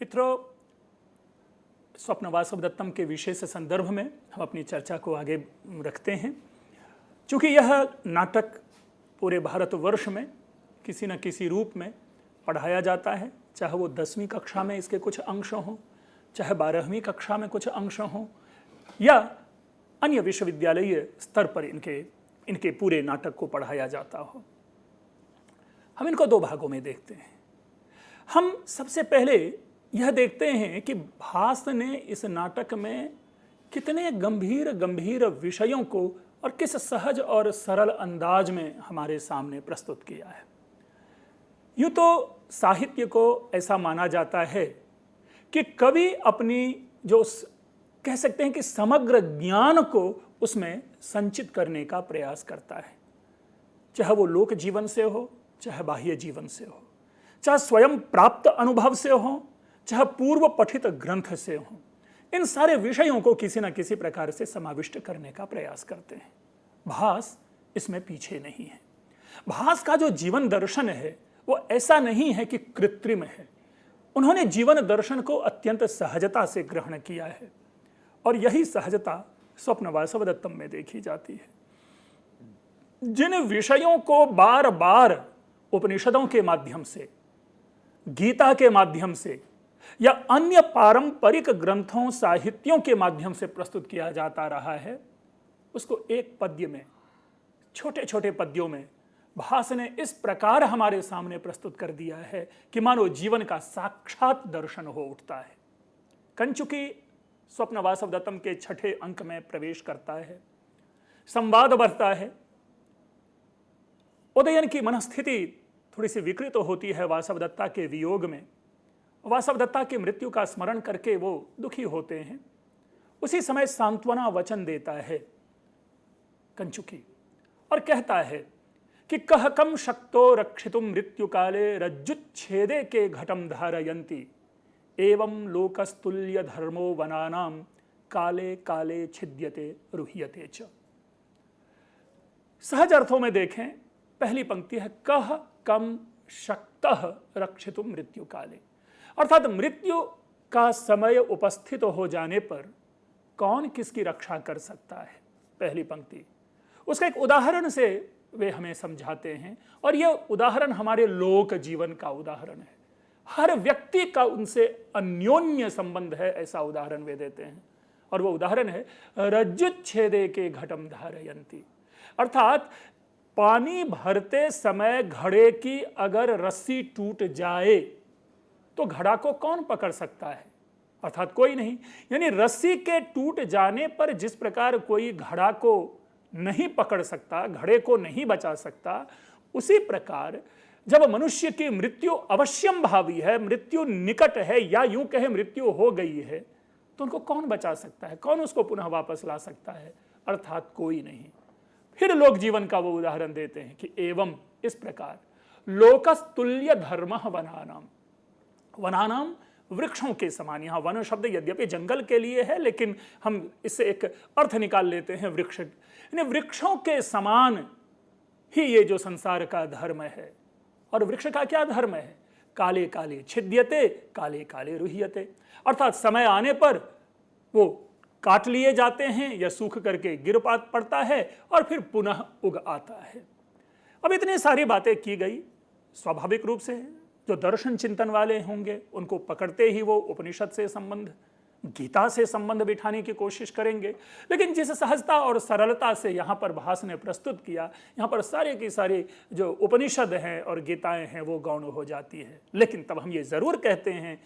मित्रों, स्वप्न वासवदत्तम के विशेष संदर्भ में हम अपनी चर्चा को आगे रखते हैं। चूँकि यह नाटक पूरे भारतवर्ष में किसी न किसी रूप में पढ़ाया जाता है, चाहे वो 10वीं कक्षा में इसके कुछ अंश हों, चाहे 12वीं कक्षा में कुछ अंश हों, या अन्य विश्वविद्यालयीय स्तर पर इनके पूरे नाटक को पढ़ाया जाता हो। हम इनको 2 भागों में देखते हैं। हम सबसे पहले यह देखते हैं कि भास ने इस नाटक में कितने गंभीर गंभीर विषयों को और किस सहज और सरल अंदाज में हमारे सामने प्रस्तुत किया है। यूँ तो साहित्य को ऐसा माना जाता है कि कवि अपनी जो कह सकते हैं कि समग्र ज्ञान को उसमें संचित करने का प्रयास करता है, चाहे वो लोक जीवन से हो, चाहे बाह्य जीवन से हो, चाहे स्वयं प्राप्त अनुभव से हो, चाहे पूर्व पठित ग्रंथ से हो। इन सारे विषयों को किसी न किसी प्रकार से समाविष्ट करने का प्रयास करते हैं। भास इसमें पीछे नहीं है। भास का जो जीवन दर्शन है वो ऐसा नहीं है कि कृत्रिम है। उन्होंने जीवन दर्शन को अत्यंत सहजता से ग्रहण किया है और यही सहजता स्वप्न वासवदत्तम में देखी जाती है। जिन विषयों को बार बार उपनिषदों के माध्यम से, गीता के माध्यम से या अन्य पारंपरिक ग्रंथों, साहित्यों के माध्यम से प्रस्तुत किया जाता रहा है, उसको एक पद्य में, छोटे छोटे पद्यों में भास ने इस प्रकार हमारे सामने प्रस्तुत कर दिया है कि मानो जीवन का साक्षात दर्शन हो उठता है। कंचुकी स्वप्न वासवदत्तम के 6ठे अंक में प्रवेश करता है, संवाद बढ़ता है। उदयन की मनस्थिति थोड़ी सी विकृत होती है वासवदत्ता के वियोग में। वासवदत्ता की मृत्यु का स्मरण करके वो दुखी होते हैं। उसी समय सांत्वना वचन देता है कंचुकी और कहता है कि कह कम शक्तो रक्षितुम मृत्यु काले रज्जुच्छेदे के घटम धारयन्ति एवं लोकस्तुल्य धर्मो वनानाम काले काले छिद्यते रुह्यते च। सहज अर्थों में देखें, पहली पंक्ति है कह कम शक्तः रक्षितुम मृत्यु काले, अर्थात मृत्यु का समय उपस्थित हो जाने पर कौन किसकी रक्षा कर सकता है। पहली पंक्ति उसका एक उदाहरण से वे हमें समझाते हैं और यह उदाहरण हमारे लोक जीवन का उदाहरण है। हर व्यक्ति का उनसे अन्योन्य संबंध है, ऐसा उदाहरण वे देते हैं। और वह उदाहरण है रज्जुच्छेदे के घटम धारयन्ति, अर्थात पानी भरते समय घड़े की अगर रस्सी टूट जाए तो घड़ा को कौन पकड़ सकता है, अर्थात कोई नहीं। यानी रस्सी के टूट जाने पर जिस प्रकार कोई घड़ा को नहीं पकड़ सकता, घड़े को नहीं बचा सकता, उसी प्रकार जब मनुष्य की मृत्यु अवश्यम भावी है, मृत्यु निकट है, या यूं कहे मृत्यु हो गई है, तो उनको कौन बचा सकता है, कौन उसको पुनः वापस ला सकता है, अर्थात कोई नहीं। फिर लोक जीवन का वो उदाहरण देते हैं कि एवं इस प्रकार लोकस्तुल्य धर्म वनानाम, वनानाम वृक्षों के समान। यहां वन शब्द यद्यपि जंगल के लिए है, लेकिन हम इससे एक अर्थ निकाल लेते हैं वृक्ष, यानी वृक्षों के समान ही ये जो संसार का धर्म है। और वृक्ष का क्या धर्म है, काले काले छिद्यते काले काले रुह्यते, अर्थात समय आने पर वो काट लिए जाते हैं या सूख करके गिर पड़ता है और फिर पुनः उग आता है। अब इतनी सारी बातें की गई, स्वाभाविक रूप से जो दर्शन चिंतन वाले होंगे उनको पकड़ते ही वो उपनिषद से संबंध, गीता से संबंध बिठाने की कोशिश करेंगे। लेकिन जिस सहजता और सरलता से यहाँ पर भास ने प्रस्तुत किया, यहाँ पर सारे की सारी जो उपनिषद हैं और गीताएं हैं वो गौण हो जाती है। लेकिन तब हम ये जरूर कहते हैं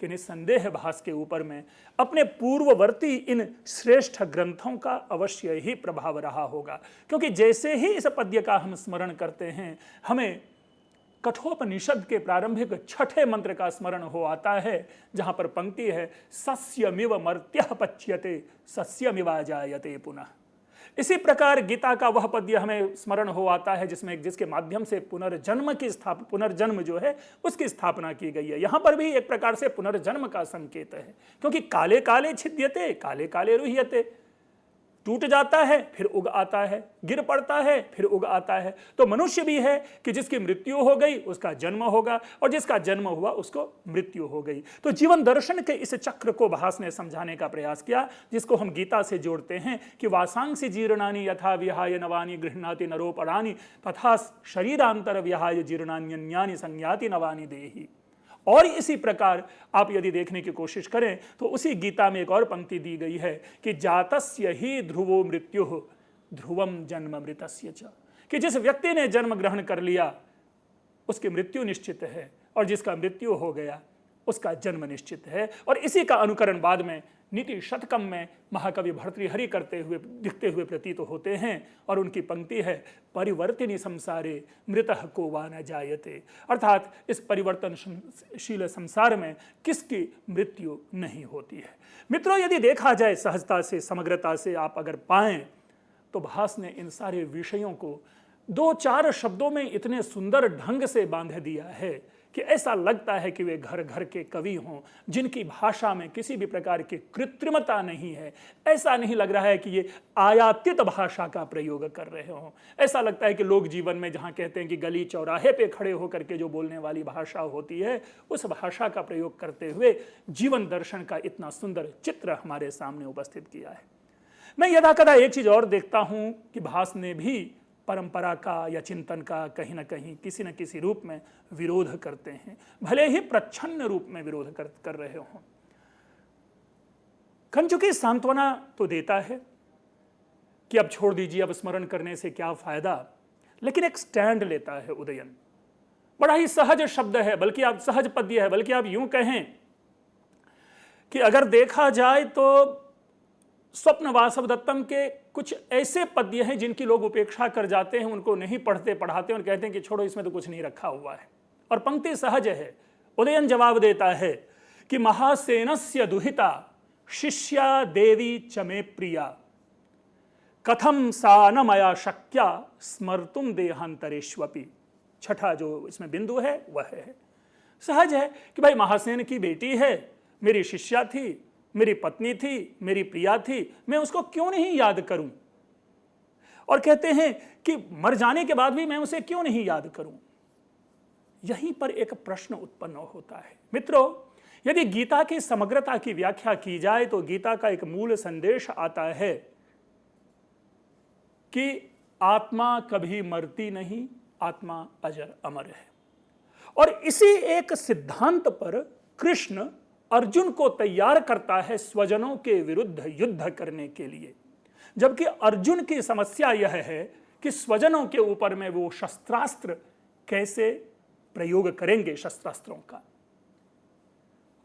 कि निस्संदेह भास के ऊपर में अपने पूर्ववर्ती इन श्रेष्ठ ग्रंथों का अवश्य ही प्रभाव रहा होगा, क्योंकि जैसे ही इस पद्य का हम स्मरण करते हैं हमें कठोपनिषद के प्रारंभिक 6ठे मंत्र का स्मरण हो आता है, जहां पर पंक्ति है सस्यमिव मर्त्यः पच्यते सस्यमिवा जायते पुनः। इसी प्रकार गीता का वह पद्य हमें स्मरण हो आता है जिसके माध्यम से पुनर्जन्म जो है उसकी स्थापना की गई है। यहां पर भी एक प्रकार से पुनर्जन्म का संकेत है, क्योंकि काले काले छिद्यते काले काले रुह्यते, टूट जाता है फिर उग आता है, गिर पड़ता है फिर उग आता है। तो मनुष्य भी है कि जिसकी मृत्यु हो गई उसका जन्म होगा, और जिसका जन्म हुआ उसको मृत्यु हो गई। तो जीवन दर्शन के इस चक्र को भास ने समझाने का प्रयास किया, जिसको हम गीता से जोड़ते हैं कि वासांसी जीर्णानि यथा विहाय नवानि गृह्णाति नरोपराणि तथा शरीरांतर विहाय जीर्णान्यन्यानि संज्ञाति नवानि देहि। और इसी प्रकार आप यदि देखने की कोशिश करें तो उसी गीता में एक और पंक्ति दी गई है कि जातस्य ही ध्रुवो मृत्यु ध्रुवम जन्म मृतस्य च, कि जिस व्यक्ति ने जन्म ग्रहण कर लिया उसकी मृत्यु निश्चित है, और जिसका मृत्यु हो गया उसका जन्म निश्चित है। और इसी का अनुकरण बाद में नीति शतकम में महाकवि भर्तृहरि करते हुए दिखते हुए प्रतीत होते हैं, और उनकी पंक्ति है परिवर्तिनी संसारे मृतः को वा न जायते, अर्थात इस परिवर्तनशील संसार में किसकी मृत्यु नहीं होती है। मित्रों, यदि देखा जाए सहजता से, समग्रता से आप अगर पाएं तो भास ने इन सारे विषयों को 2-4 शब्दों में इतने सुंदर ढंग से बांध दिया है कि ऐसा लगता है कि वे घर घर के कवि हों, जिनकी भाषा में किसी भी प्रकार की कृत्रिमता नहीं है। ऐसा नहीं लग रहा है कि ये आयातित भाषा का प्रयोग कर रहे हों। ऐसा लगता है कि लोग जीवन में जहाँ कहते हैं कि गली चौराहे पे खड़े होकर के जो बोलने वाली भाषा होती है, उस भाषा का प्रयोग करते हुए जीवन दर्शन का इतना सुंदर चित्र हमारे सामने उपस्थित किया है। मैं यदाकदा एक चीज और देखता हूं कि भास ने भी परंपरा का या चिंतन का कहीं ना कहीं किसी न किसी रूप में विरोध करते हैं, भले ही प्रच्छन्न रूप में विरोध कर रहे हों। कंचुकी सांत्वना तो देता है कि अब छोड़ दीजिए, अब स्मरण करने से क्या फायदा, लेकिन एक स्टैंड लेता है उदयन। बड़ा ही सहज शब्द है, बल्कि आप सहज पद्य है, बल्कि आप यूं कहें कि अगर देखा जाए तो स्वप्न वासव दत्तम के कुछ ऐसे पद्य हैं जिनकी लोग उपेक्षा कर जाते हैं, उनको नहीं पढ़ते पढ़ाते और कहते हैं कि छोड़ो, इसमें तो कुछ नहीं रखा हुआ है। और पंक्ति सहज है। उदयन जवाब देता है कि महासेनस्य दुहिता शिष्या देवी चमे प्रिया कथम सा न मया शक्या स्मर्तुम देहांतरेष्वपि। छठा जो इसमें बिंदु है वह है सहज है कि भाई महासेन की बेटी है, मेरी शिष्या थी, मेरी पत्नी थी, मेरी प्रिया थी, मैं उसको क्यों नहीं याद करूं। और कहते हैं कि मर जाने के बाद भी मैं उसे क्यों नहीं याद करूं। यहीं पर एक प्रश्न उत्पन्न होता है। मित्रों, यदि गीता की समग्रता की व्याख्या की जाए तो गीता का एक मूल संदेश आता है कि आत्मा कभी मरती नहीं, आत्मा अजर अमर है। और इसी एक सिद्धांत पर कृष्ण अर्जुन को तैयार करता है स्वजनों के विरुद्ध युद्ध करने के लिए, जबकि अर्जुन की समस्या यह है कि स्वजनों के ऊपर में वो शस्त्रास्त्र कैसे प्रयोग करेंगे शस्त्रास्त्रों का।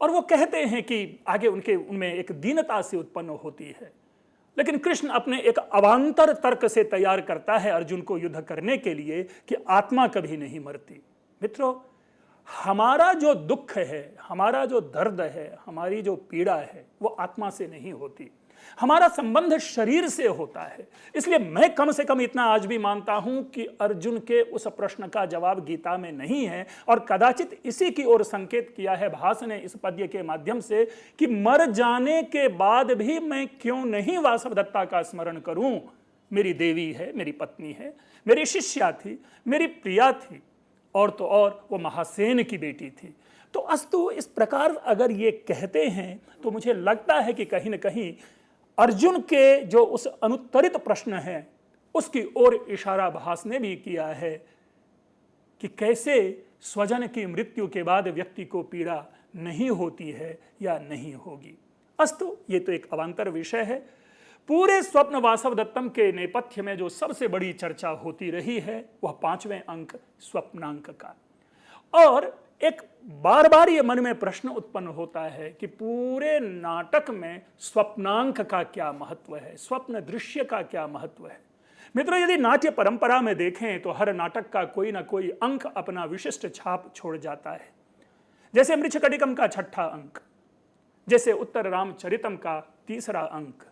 और वो कहते हैं कि आगे उनमें एक दीनता से उत्पन्न होती है, लेकिन कृष्ण अपने एक अवांतर तर्क से तैयार करता है अर्जुन को युद्ध करने के लिए कि आत्मा कभी नहीं मरती। मित्रों, हमारा जो दुख है, हमारा जो दर्द है, हमारी जो पीड़ा है, वो आत्मा से नहीं होती, हमारा संबंध शरीर से होता है। इसलिए मैं कम से कम इतना आज भी मानता हूं कि अर्जुन के उस प्रश्न का जवाब गीता में नहीं है, और कदाचित इसी की ओर संकेत किया है भास ने इस पद्य के माध्यम से कि मर जाने के बाद भी मैं क्यों नहीं वासवदत्ता का स्मरण करूं। मेरी देवी है, मेरी पत्नी है, मेरी शिष्या थी, मेरी प्रिया थी, और तो और वो महासेन की बेटी थी। तो अस्तु इस प्रकार अगर ये कहते हैं तो मुझे लगता है कि कहीं न कहीं अर्जुन के जो उस अनुत्तरित प्रश्न है उसकी ओर इशारा भास ने भी किया है कि कैसे स्वजन की मृत्यु के बाद व्यक्ति को पीड़ा नहीं होती है या नहीं होगी। अस्तु ये तो एक अवांतर विषय है। पूरे स्वप्न वासव दत्तम के नेपथ्य में जो सबसे बड़ी चर्चा होती रही है वह 5वें अंक स्वप्नांक का। और एक बार बार ये मन में प्रश्न उत्पन्न होता है कि पूरे नाटक में स्वप्नांक का क्या महत्व है, स्वप्न दृश्य का क्या महत्व है। मित्रों, यदि नाट्य परंपरा में देखें तो हर नाटक का कोई ना कोई अंक अपना विशिष्ट छाप छोड़ जाता है। जैसे मृच्छकटिकम का 6ठा अंक, जैसे उत्तर रामचरितम का 3रा अंक,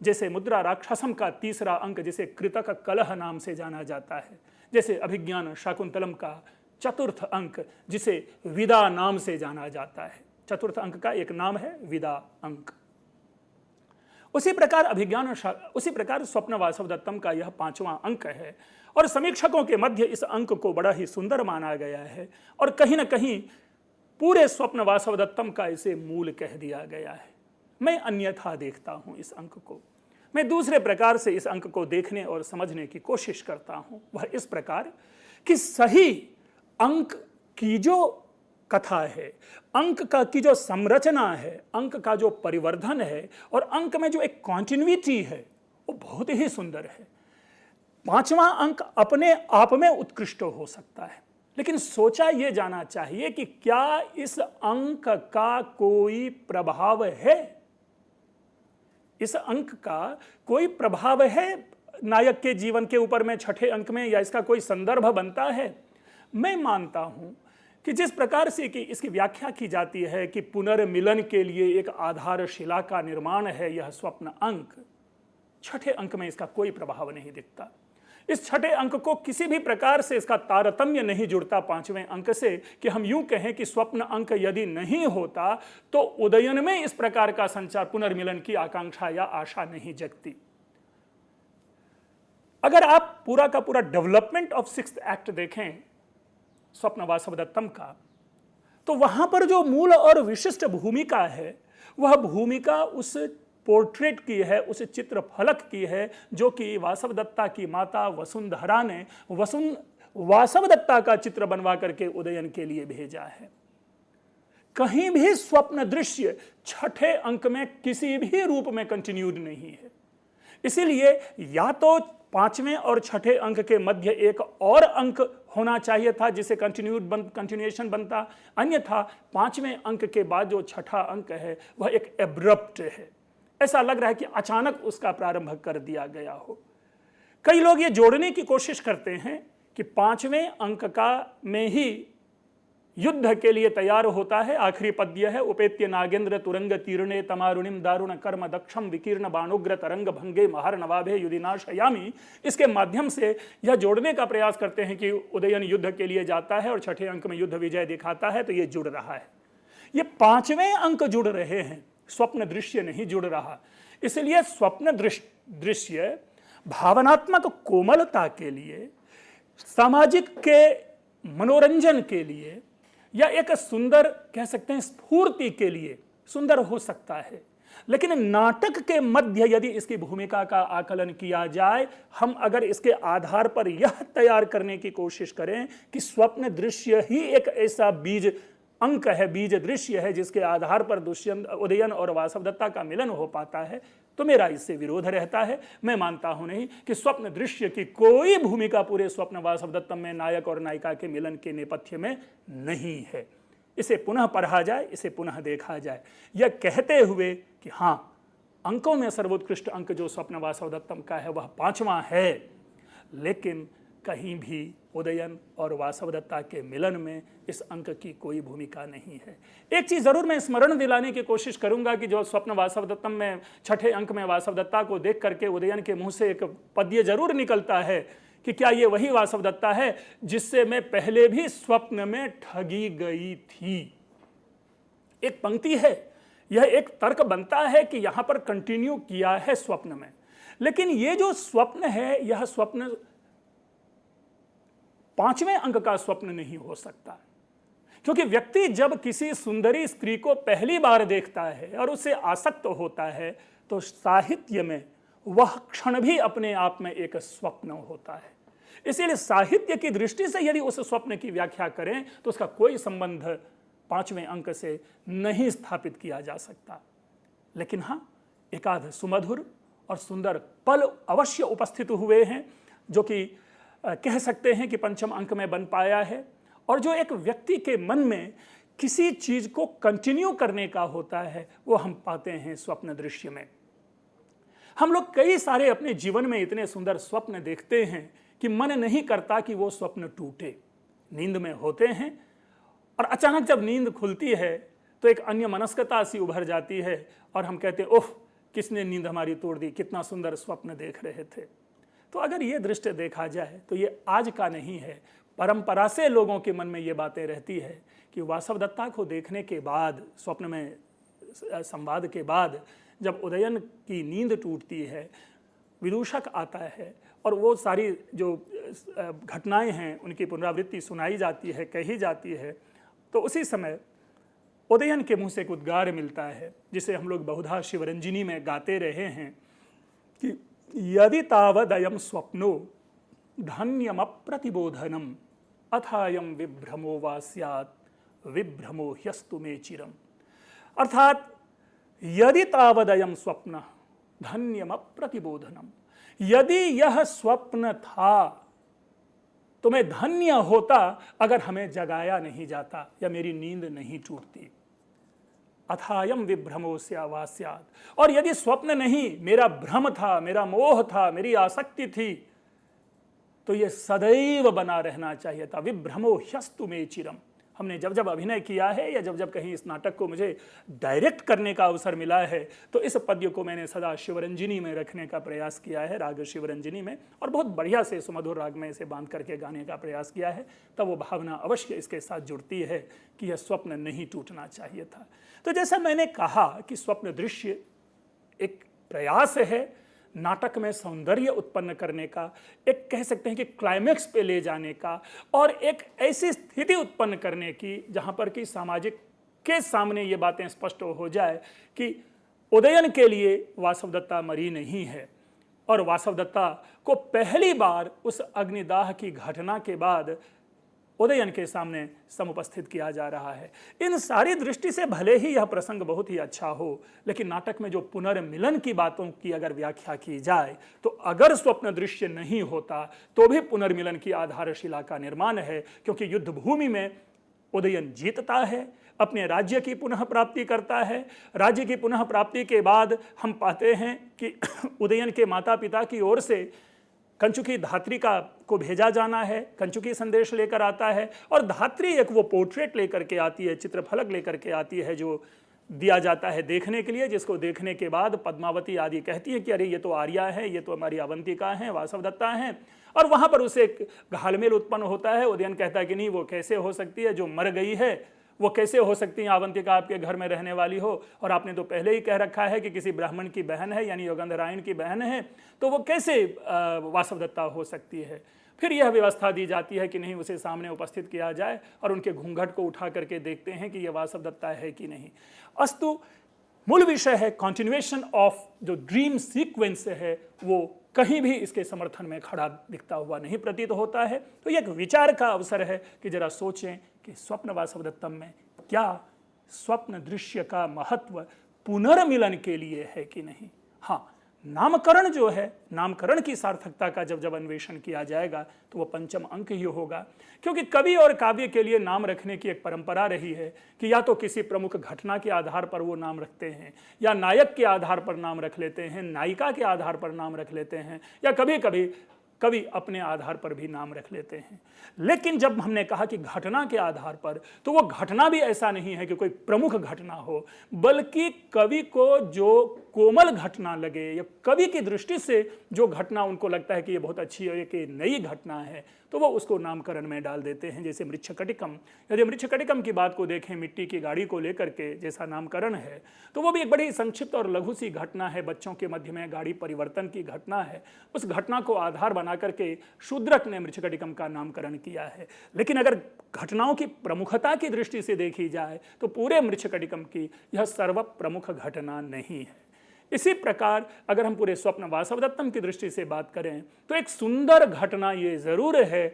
जैसे मुद्रा राक्षसम का 3रा अंक जिसे कृतक कलह नाम से जाना जाता है, जैसे अभिज्ञान शाकुंतलम का 4th अंक जिसे विदा नाम से जाना जाता है। 4th अंक का एक नाम है विदा अंक। उसी प्रकार स्वप्न वासवदत्तम का यह 5वां अंक है और समीक्षकों के मध्य इस अंक को बड़ा ही सुंदर माना गया है और कहीं ना कहीं पूरे स्वप्न वासवदत्तम का इसे मूल कह दिया गया है। मैं अन्यथा देखता हूं इस अंक को, मैं दूसरे प्रकार से इस अंक को देखने और समझने की कोशिश करता हूं। वह इस प्रकार कि सही अंक की जो कथा है, अंक का की जो संरचना है, अंक का जो परिवर्धन है और अंक में जो एक कॉन्टिन्यूटी है वो बहुत ही सुंदर है। 5वां अंक अपने आप में उत्कृष्ट हो सकता है, लेकिन सोचा यह जाना चाहिए कि क्या इस अंक का कोई प्रभाव है, इस अंक का कोई प्रभाव है नायक के जीवन के ऊपर में 6ठे अंक में, या इसका कोई संदर्भ बनता है। मैं मानता हूं कि जिस प्रकार से कि इसकी व्याख्या की जाती है कि पुनर्मिलन के लिए एक आधारशिला का निर्माण है यह स्वप्न अंक, 6ठे अंक में इसका कोई प्रभाव नहीं दिखता। इस 6ठे अंक को किसी भी प्रकार से इसका तारतम्य नहीं जुड़ता 5वें अंक से कि हम यूं कहें कि स्वप्न अंक यदि नहीं होता तो उदयन में इस प्रकार का संचार, पुनर्मिलन की आकांक्षा या आशा नहीं जगती। अगर आप पूरा का पूरा डेवलपमेंट ऑफ 6th एक्ट देखें स्वप्न वासवदत्तम का, तो वहां पर जो मूल और विशिष्ट भूमिका है वह भूमिका उस पोर्ट्रेट की है, उस चित्र फलक की है जो कि वासवदत्ता की माता वसुंधरा ने वासवदत्ता का चित्र बनवा करके उदयन के लिए भेजा है। कहीं भी स्वप्न दृश्य 6ठे अंक में किसी भी रूप में कंटिन्यूड नहीं है। इसीलिए या तो 5वें और 6ठे अंक के मध्य एक और अंक होना चाहिए था जिसे कंटिन्यूएशन बनता, अन्यथा 5वें अंक के बाद जो 6ठा अंक है वह एक एब्रप्ट है। ऐसा लग रहा है कि अचानक उसका प्रारंभ कर दिया गया हो। कई लोग ये जोड़ने की कोशिश करते हैं कि 5वें अंक का में ही युद्ध के लिए तैयार होता है। आखिरी पद्य है, उपेत्य नागेंद्र तुरंग तीर्णे तमारुणिम दारुण कर्म दक्षम विकीर्ण बाणुग्र तरंग भंगे महर नवाभे युधिनाशयामी। इसके माध्यम से यह जोड़ने का प्रयास करते हैं कि उदयन युद्ध के लिए जाता है और 6ठे अंक में युद्ध विजय दिखाता है, तो ये जुड़ रहा है। ये 5वें अंक जुड़ रहे हैं, स्वप्न दृश्य नहीं जुड़ रहा। इसलिए स्वप्न दृश्य भावनात्मक कोमलता के लिए, सामाजिक के मनोरंजन के लिए या एक सुंदर कह सकते हैं स्फूर्ति के लिए सुंदर हो सकता है, लेकिन नाटक के मध्य यदि इसकी भूमिका का आकलन किया जाए, हम अगर इसके आधार पर यह तैयार करने की कोशिश करें कि स्वप्न दृश्य ही एक ऐसा बीज अंक है, बीज दृश्य है जिसके आधार पर दुष्यंत, उदयन और वासवदत्ता का मिलन हो पाता है, तो मेरा इससे विरोध रहता है। मैं मानता हूं नहीं कि स्वप्न दृश्य की कोई भूमिका पूरे स्वप्न वासवदत्तम में नायक और नायिका के मिलन के नेपथ्य में नहीं है। इसे पुनः पढ़ा जाए, इसे पुनः देखा जाए, यह कहते हुए कि हाँ, अंकों में सर्वोत्कृष्ट अंक जो स्वप्न वासवदत्तम का है वह 5वां है, लेकिन कहीं भी उदयन और वासवदत्ता के मिलन में इस अंक की कोई भूमिका नहीं है। एक चीज जरूर मैं स्मरण दिलाने की कोशिश करूंगा कि जो स्वप्न वासवदत्तम में 6ठे अंक में वासवदत्ता को देख करके उदयन के मुंह से एक पद्य जरूर निकलता है कि क्या ये वही वासवदत्ता है जिससे मैं पहले भी स्वप्न में ठगी गई थी। एक पंक्ति है, यह एक तर्क बनता है कि यहां पर कंटिन्यू किया है स्वप्न में, लेकिन ये जो स्वप्न है यह स्वप्न 5वें अंक का स्वप्न नहीं हो सकता, क्योंकि व्यक्ति जब किसी सुंदरी स्त्री को पहली बार देखता है और उससे आसक्त होता है तो साहित्य में वह क्षण भी अपने आप में एक स्वप्न होता है। इसीलिए साहित्य की दृष्टि से यदि उस स्वप्न की व्याख्या करें तो उसका कोई संबंध 5वें अंक से नहीं स्थापित किया जा सकता। लेकिन हाँ, एकाध सुमधुर और सुंदर पल अवश्य उपस्थित हुए हैं जो कि कह सकते हैं कि 5वें अंक में बन पाया है, और जो एक व्यक्ति के मन में किसी चीज को कंटिन्यू करने का होता है वो हम पाते हैं स्वप्न दृश्य में। हम लोग कई सारे अपने जीवन में इतने सुंदर स्वप्न देखते हैं कि मन नहीं करता कि वो स्वप्न टूटे। नींद में होते हैं और अचानक जब नींद खुलती है तो एक अन्य मनस्कता सी उभर जाती है और हम कहते हैं ओह, किसने नींद हमारी तोड़ दी, कितना सुंदर स्वप्न देख रहे थे। तो अगर ये दृष्टि देखा जाए तो ये आज का नहीं है, परंपरा से लोगों के मन में ये बातें रहती है कि वासवदत्ता को देखने के बाद, स्वप्न में संवाद के बाद जब उदयन की नींद टूटती है, विदूषक आता है और वो सारी जो घटनाएं हैं उनकी पुनरावृत्ति सुनाई जाती है, कही जाती है, तो उसी समय उदयन के मुंह से एक उद्गार मिलता है जिसे हम लोग बहुधा शिवरंजनी में गाते रहे हैं कि यदि तावदयम स्वप्नो धन्यम अप्रतिबोधनम अथायम विभ्रमो वा स्यात् विभ्रमो ह्यस्तु मे चिरम। अर्थात यदि तावदयम स्वप्न धन्यम अप्रतिबोधनम, यदि यह स्वप्न था तो मैं धन्य होता अगर हमें जगाया नहीं जाता या मेरी नींद नहीं टूटती। अथायम विभ्रमो वा स्यात्, और यदि स्वप्न नहीं, मेरा भ्रम था, मेरा मोह था, मेरी आसक्ति थी, तो यह सदैव बना रहना चाहिए था। विभ्रमो ह्यस्तु मे चिरम। हमने जब जब अभिनय किया है या जब जब कहीं इस नाटक को मुझे डायरेक्ट करने का अवसर मिला है तो इस पद्य को मैंने सदा शिवरंजनी में रखने का प्रयास किया है, राग शिवरंजनी में, और बहुत बढ़िया से सुमधुर राग में इसे बांध करके गाने का प्रयास किया है। तब वो भावना अवश्य इसके साथ जुड़ती है कि यह स्वप्न नहीं टूटना चाहिए था। तो जैसा मैंने कहा कि स्वप्न दृश्य एक प्रयास है नाटक में सौंदर्य उत्पन्न करने का, एक कह सकते हैं कि क्लाइमेक्स पे ले जाने का, और एक ऐसी स्थिति उत्पन्न करने की जहां पर कि सामाजिक के सामने ये बातें स्पष्ट हो जाए कि उदयन के लिए वासवदत्ता मरी नहीं है, और वासवदत्ता को पहली बार उस अग्निदाह की घटना के बाद उदयन के सामने समुपस्थित किया जा रहा है। इन सारी दृष्टि से भले ही यह प्रसंग बहुत ही अच्छा हो, लेकिन नाटक में जो पुनर्मिलन की बातों की अगर व्याख्या की जाए तो अगर स्वप्न दृश्य नहीं होता तो भी पुनर्मिलन की आधारशिला का निर्माण है, क्योंकि युद्ध भूमि में उदयन जीतता है, अपने राज्य की पुनः प्राप्ति करता है। राज्य की पुनः प्राप्ति के बाद हम पाते हैं कि उदयन के माता पिता की ओर से कंचुकी धात्री को भेजा जाना है, कंचुकी संदेश लेकर आता है, और धात्री एक वो पोर्ट्रेट लेकर के आती है, चित्रफलक लेकर के आती है जो दिया जाता है देखने के लिए, जिसको देखने के बाद पद्मावती आदि कहती है कि अरे ये तो आर्या है, ये तो हमारी अवंतिका हैं, वासवदत्ता हैं, और वहाँ पर उसे एक घालमेल उत्पन्न होता है। उदयन कहता है कि नहीं, वो कैसे हो सकती है, जो मर गई है वो कैसे हो सकती है अवंतिका आपके घर में रहने वाली हो, और आपने तो पहले ही कह रखा है कि किसी ब्राह्मण की बहन है, यानी योगंधरायण की बहन है, तो वो कैसे वासवदत्ता हो सकती है। फिर यह व्यवस्था दी जाती है कि नहीं, उसे सामने उपस्थित किया जाए और उनके घूंघट को उठा करके देखते हैं कि यह वासवदत्ता है कि नहीं। अस्तु, मूल विषय है कॉन्टिन्यूएशन ऑफ जो ड्रीम सीक्वेंस है वो कहीं भी इसके समर्थन में खड़ा दिखता हुआ नहीं प्रतीत होता है। तो यह एक विचार का अवसर है कि जरा सोचें कि स्वप्न वासवदत्तम में क्या स्वप्न दृश्य का महत्व पुनर्मिलन के लिए है कि नहीं। हाँ, नामकरण जो है, नामकरण की सार्थकता का जब जब अन्वेषण किया जाएगा तो वो पंचम अंक ही होगा, क्योंकि कवि और काव्य के लिए नाम रखने की एक परंपरा रही है कि या तो किसी प्रमुख घटना के आधार पर वो नाम रखते हैं, या नायक के आधार पर नाम रख लेते हैं, नायिका के आधार पर नाम रख लेते हैं, या कभी कभी कवि अपने आधार पर भी नाम रख लेते हैं। लेकिन जब हमने कहा कि घटना के आधार पर, तो वो घटना भी ऐसा नहीं है कि कोई प्रमुख घटना हो, बल्कि कवि को जो कोमल घटना लगे या कवि की दृष्टि से जो घटना उनको लगता है कि ये बहुत अच्छी है, कि नई घटना है, तो वो उसको नामकरण में डाल देते हैं। जैसे मृच्छकटिकम, यदि मृच्छकटिकम की बात को देखें, मिट्टी की गाड़ी को लेकर के जैसा नामकरण है, तो वो भी एक बड़ी संक्षिप्त और लघु सी घटना है, बच्चों के मध्य में गाड़ी परिवर्तन की घटना है। उस घटना को आधार बना करके शूद्रक ने मृच्छकटिकम का नामकरण किया है। लेकिन अगर घटनाओं की प्रमुखता की दृष्टि से देखी जाए तो पूरे मृच्छकटिकम की यह सर्व प्रमुख घटना नहीं है। इसी प्रकार अगर हम पूरे स्वप्न वासवदत्तम की दृष्टि से बात करें तो एक सुंदर घटना ये जरूर है,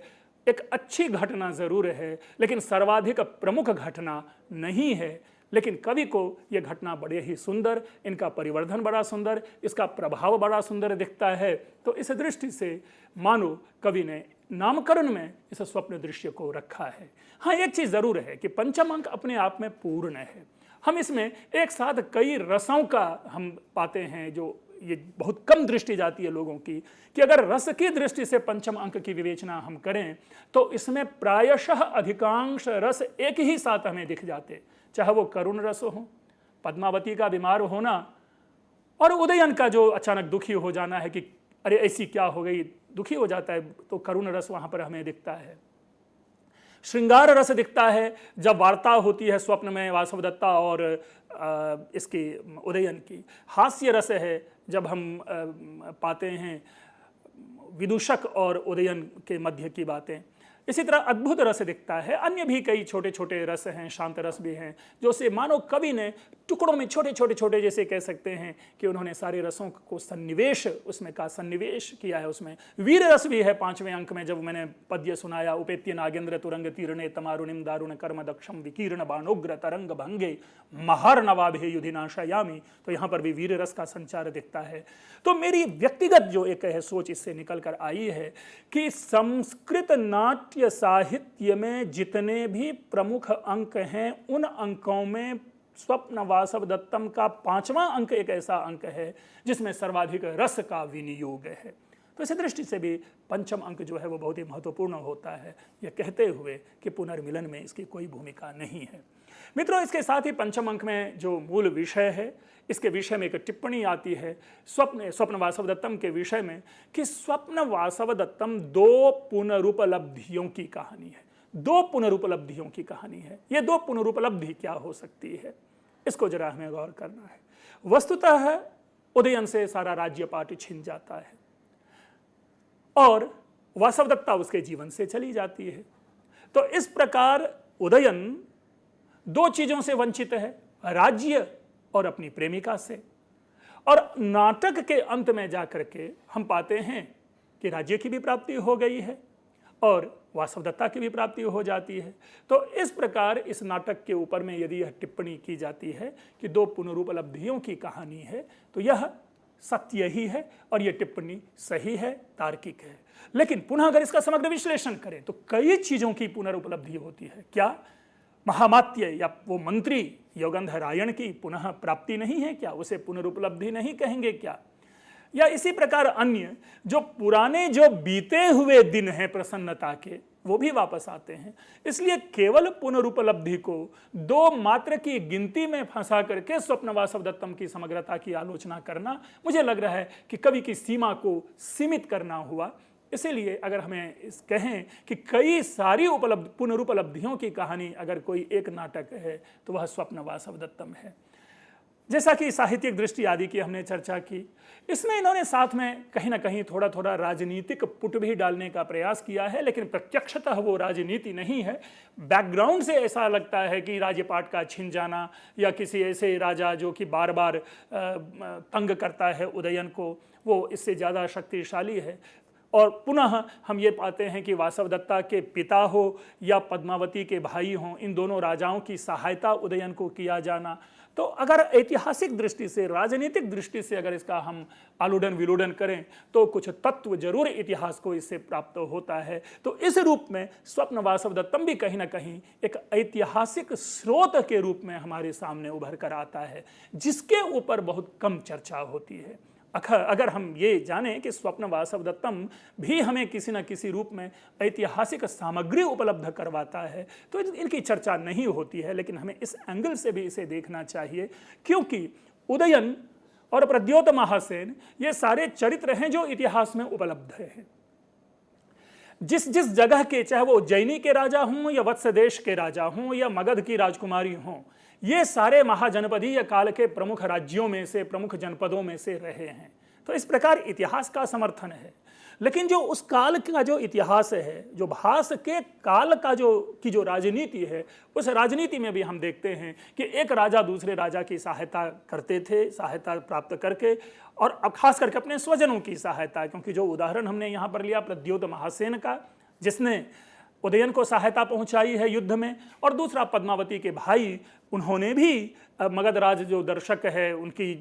एक अच्छी घटना जरूर है, लेकिन सर्वाधिक प्रमुख घटना नहीं है। लेकिन कवि को यह घटना बड़े ही सुंदर, इनका परिवर्धन बड़ा सुंदर, इसका प्रभाव बड़ा सुंदर दिखता है। तो इस दृष्टि से मानो कवि ने नामकरण में इस स्वप्न दृश्य को रखा है। हाँ, एक चीज जरूर है कि पंचम अंक अपने आप में पूर्ण है। हम इसमें एक साथ कई रसों का हम पाते हैं, जो ये बहुत कम दृष्टि जाती है लोगों की, कि अगर रस की दृष्टि से पंचम अंक की विवेचना हम करें तो इसमें प्रायशः अधिकांश रस एक ही साथ हमें दिख जाते, चाहे वो करुण रस हो, पद्मावती का बीमार होना, और उदयन का जो अचानक दुखी हो जाना है कि अरे ऐसी क्या हो गई, दुखी हो जाता है, तो करुण रस वहाँ पर हमें दिखता है। श्रृंगार रस दिखता है जब वार्ता होती है स्वप्न में वासव दत्ता और इसकी उदयन की। हास्य रस है जब हम पाते हैं विदूषक और उदयन के मध्य की बातें। इसी तरह अद्भुत रस दिखता है। अन्य भी कई छोटे छोटे रस हैं, शांत रस भी हैं, जो से मानो कवि ने टुकड़ों में छोटे छोटे छोटे जैसे कह सकते हैं कि उन्होंने सारे रसों को सन्निवेश उसमें का सन्निवेश किया है। उसमें वीर रस भी है 5वें अंक में, जब मैंने पद्य सुनाया, उपेत्य नागेंद्र तुरंग तीर्णे तमारुणिम दारुण कर्म दक्षम विकीर्ण बाणोग्र तरंग भंगे महार नवाभे युधिनाशयामी, तो यहाँ पर भी वीर रस का संचार दिखता है। तो मेरी व्यक्तिगत जो एक है सोच इससे निकल कर आई है कि संस्कृत नाट्य साहित्य में जितने भी प्रमुख अंक हैं उन अंकों में स्वप्न वासव दत्तम का 5वां अंक एक ऐसा अंक है जिसमें सर्वाधिक रस का विनियोग है। तो इस दृष्टि से भी 5वां अंक जो है वो बहुत ही महत्वपूर्ण होता है, यह कहते हुए कि पुनर्मिलन में इसकी कोई भूमिका नहीं है। मित्रों, इसके साथ ही 5वें अंक में जो मूल विषय है, इसके विषय में एक टिप्पणी आती है स्वप्न वासव दत्तम के विषय में कि स्वप्न वासव दत्तम 2 पुनरुपलब्धियों की कहानी है। 2 पुनरुपलब्धियों की कहानी है। ये 2 पुनरुपलब्धि क्या हो सकती है, इसको जरा हमें गौर करना है। वस्तुतः उदयन से सारा राज्यपाट छिन जाता है और वासव दत्ता उसके जीवन से चली जाती है। तो इस प्रकार उदयन 2 चीजों से वंचित है, राज्य और अपनी प्रेमिका से। और नाटक के अंत में जाकर के हम पाते हैं कि राज्य की भी प्राप्ति हो गई है और वासव दत्ता की भी प्राप्ति हो जाती है। तो इस प्रकार इस नाटक के ऊपर में यदि यह टिप्पणी की जाती है कि 2 पुनरुपलब्धियों की कहानी है, तो यह सत्य ही है और यह टिप्पणी सही है, तार्किक है। लेकिन पुनः अगर इसका समग्र विश्लेषण करें तो कई चीजों की पुनरुपलब्धि होती है। क्या महामात्य या वो मंत्री योगंधरायण की पुनः प्राप्ति नहीं है क्या? उसे पुनरुपलब्धि नहीं कहेंगे क्या? या इसी प्रकार अन्य जो पुराने जो बीते हुए दिन हैं प्रसन्नता के, वो भी वापस आते हैं। इसलिए केवल पुनरुपलब्धि को 2 मात्र की गिनती में फंसा करके स्वप्न वासव दत्तम की समग्रता की आलोचना करना मुझे लग रहा है कि कवि की सीमा को सीमित करना हुआ। इसीलिए अगर हमें कहें कि कई सारी पुनरुपलब्धियों की कहानी अगर कोई एक नाटक है तो वह स्वप्न वासव दत्तम है। जैसा कि साहित्यिक दृष्टि आदि की हमने चर्चा की, इसमें इन्होंने साथ में कहीं ना कहीं थोड़ा थोड़ा राजनीतिक पुट भी डालने का प्रयास किया है, लेकिन प्रत्यक्षतः वो राजनीति नहीं है। बैकग्राउंड से ऐसा लगता है कि राज्यपाट का छिन जाना या किसी ऐसे राजा जो कि बार बार तंग करता है उदयन को, वो इससे ज़्यादा शक्तिशाली है। और पुनः हम ये पाते हैं कि वासव दत्ता के पिता हो या पद्मावती के भाई हों, इन दोनों राजाओं की सहायता उदयन को किया जाना। तो अगर ऐतिहासिक दृष्टि से, राजनीतिक दृष्टि से अगर इसका हम आलोडन विलोडन करें तो कुछ तत्व जरूर इतिहास को इससे प्राप्त होता है। तो इस रूप में स्वप्न वासव दत्तम भी कहीं ना कहीं एक ऐतिहासिक स्रोत के रूप में हमारे सामने उभर कर आता है, जिसके ऊपर बहुत कम चर्चा होती है। अगर हम ये जानें कि स्वप्न वासव दत्तम भी हमें किसी न किसी रूप में ऐतिहासिक सामग्री उपलब्ध करवाता है तो इनकी चर्चा नहीं होती है। लेकिन हमें इस एंगल से भी इसे देखना चाहिए, क्योंकि उदयन और प्रद्योत महासेन ये सारे चरित्र हैं जो इतिहास में उपलब्ध हैं। जिस जिस जगह के, चाहे वो उज्जैनी के राजा हों या वत्स देश के राजा हों या मगध की राजकुमारी हों, ये सारे महाजनपदीय काल के प्रमुख राज्यों में से, प्रमुख जनपदों में से रहे हैं। तो इस प्रकार इतिहास का समर्थन है। लेकिन जो उस काल का जो इतिहास है, जो भास के काल का जो राजनीति है, उस राजनीति में भी हम देखते हैं कि एक राजा दूसरे राजा की सहायता करते थे, सहायता प्राप्त करके, और अब खास करके अपने स्वजनों की सहायता। क्योंकि जो उदाहरण हमने यहाँ पर लिया प्रद्योत महासेन का, जिसने उदयन को सहायता पहुंचाई है युद्ध में, और दूसरा पद्मावती के भाई, उन्होंने भी मगधराज जो दर्शक है उनकी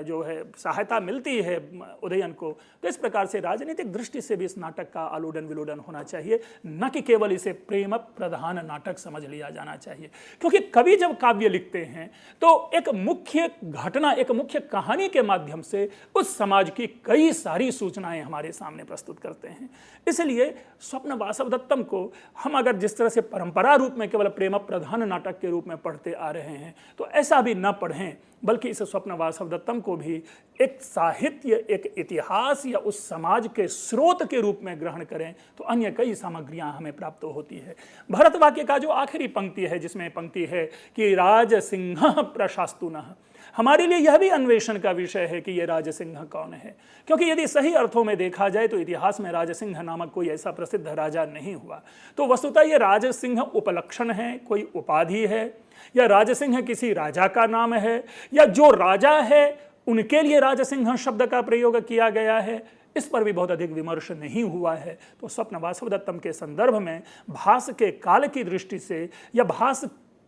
जो है सहायता मिलती है उदयन को। तो इस प्रकार से राजनीतिक दृष्टि से भी इस नाटक का आलोडन विलोडन होना चाहिए, न कि केवल इसे प्रेम प्रधान नाटक समझ लिया जाना चाहिए। क्योंकि कवि जब काव्य लिखते हैं तो एक मुख्य घटना, एक मुख्य कहानी के माध्यम से उस समाज की कई सारी सूचनाएं हमारे सामने प्रस्तुत करते हैं। इसलिए स्वप्न वासव दत्तम को हम अगर जिस तरह से परंपरा रूप में केवल प्रेम प्रधान नाटक के रूप में पढ़ते आ रहे हैं, तो ऐसा भी न पढ़ें, बल्कि इस स्वप्न वासवदत्तम को भी एक साहित्य, एक इतिहास या उस समाज के स्रोत के रूप में ग्रहण करें, तो अन्य कई सामग्रियां हमें प्राप्त होती है। भरत वाक्य का जो आखिरी पंक्ति है, जिसमें पंक्ति है कि राजसिंह प्रशास्तुनः, हमारे लिए यह भी अन्वेषण का विषय है कि यह राजसिंह कौन है, क्योंकि यदि सही अर्थों में देखा जाए तो इतिहास में राजसिंह नामक कोई ऐसा प्रसिद्ध राजा नहीं हुआ। तो वस्तुतः यह राजसिंह उपलक्षण है, कोई उपाधि है, या राजसिंह किसी राजा का नाम है, या जो राजा है उनके लिए राजसिंह शब्द का प्रयोग किया गया है, इस पर भी बहुत अधिक विमर्श नहीं हुआ है। तो स्वप्न वासवदत्तम के संदर्भ में भास के काल की दृष्टि से या भास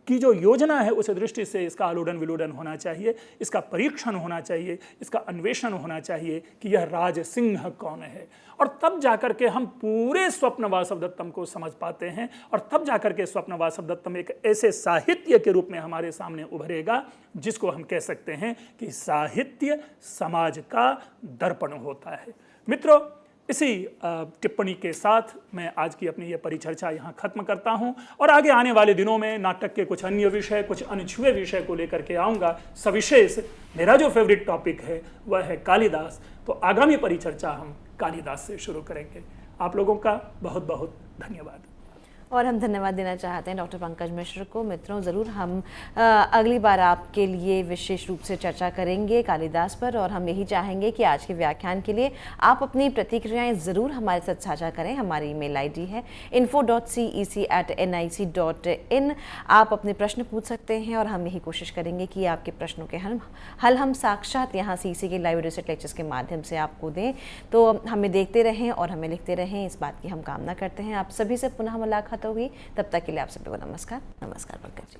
की जो योजना है उस दृष्टि से इसका आलोडन विलोडन होना चाहिए, इसका परीक्षण होना चाहिए, इसका अन्वेषण होना चाहिए कि यह राजसिंह कौन है, और तब जाकर के हम पूरे स्वप्न वासवदत्तम को समझ पाते हैं, और तब जाकर के स्वप्न वासवदत्तम एक ऐसे साहित्य के रूप में हमारे सामने उभरेगा जिसको हम कह सकते हैं कि साहित्य समाज का दर्पण होता है। मित्रों, इसी टिप्पणी के साथ मैं आज की अपनी ये परिचर्चा यहाँ खत्म करता हूँ, और आगे आने वाले दिनों में नाटक के कुछ अन्य विषय, कुछ अनछुए विषय को लेकर के आऊँगा। सविशेष मेरा जो फेवरेट टॉपिक है वह है कालिदास। तो आगामी परिचर्चा हम कालिदास से शुरू करेंगे। आप लोगों का बहुत बहुत धन्यवाद। और हम धन्यवाद देना चाहते हैं डॉक्टर पंकज मिश्र को। मित्रों, ज़रूर हम अगली बार आपके लिए विशेष रूप से चर्चा करेंगे कालिदास पर, और हम यही चाहेंगे कि आज के व्याख्यान के लिए आप अपनी प्रतिक्रियाएं ज़रूर हमारे साथ साझा करें। हमारी ईमेल आईडी है info.cec@nic.in। आप अपने प्रश्न पूछ सकते हैं, और हम यही कोशिश करेंगे कि आपके प्रश्नों के हल हम साक्षात यहाँ CEC के लाइव रिसर्च लेक्चर्स के माध्यम से आपको दें। तो हमें देखते रहें और हमें लिखते रहें, इस बात की हम कामना करते हैं। आप सभी से पुनः मुलाकात होगी, तब तक के लिए आप सभी को नमस्कार। नमस्कार पंकज जी।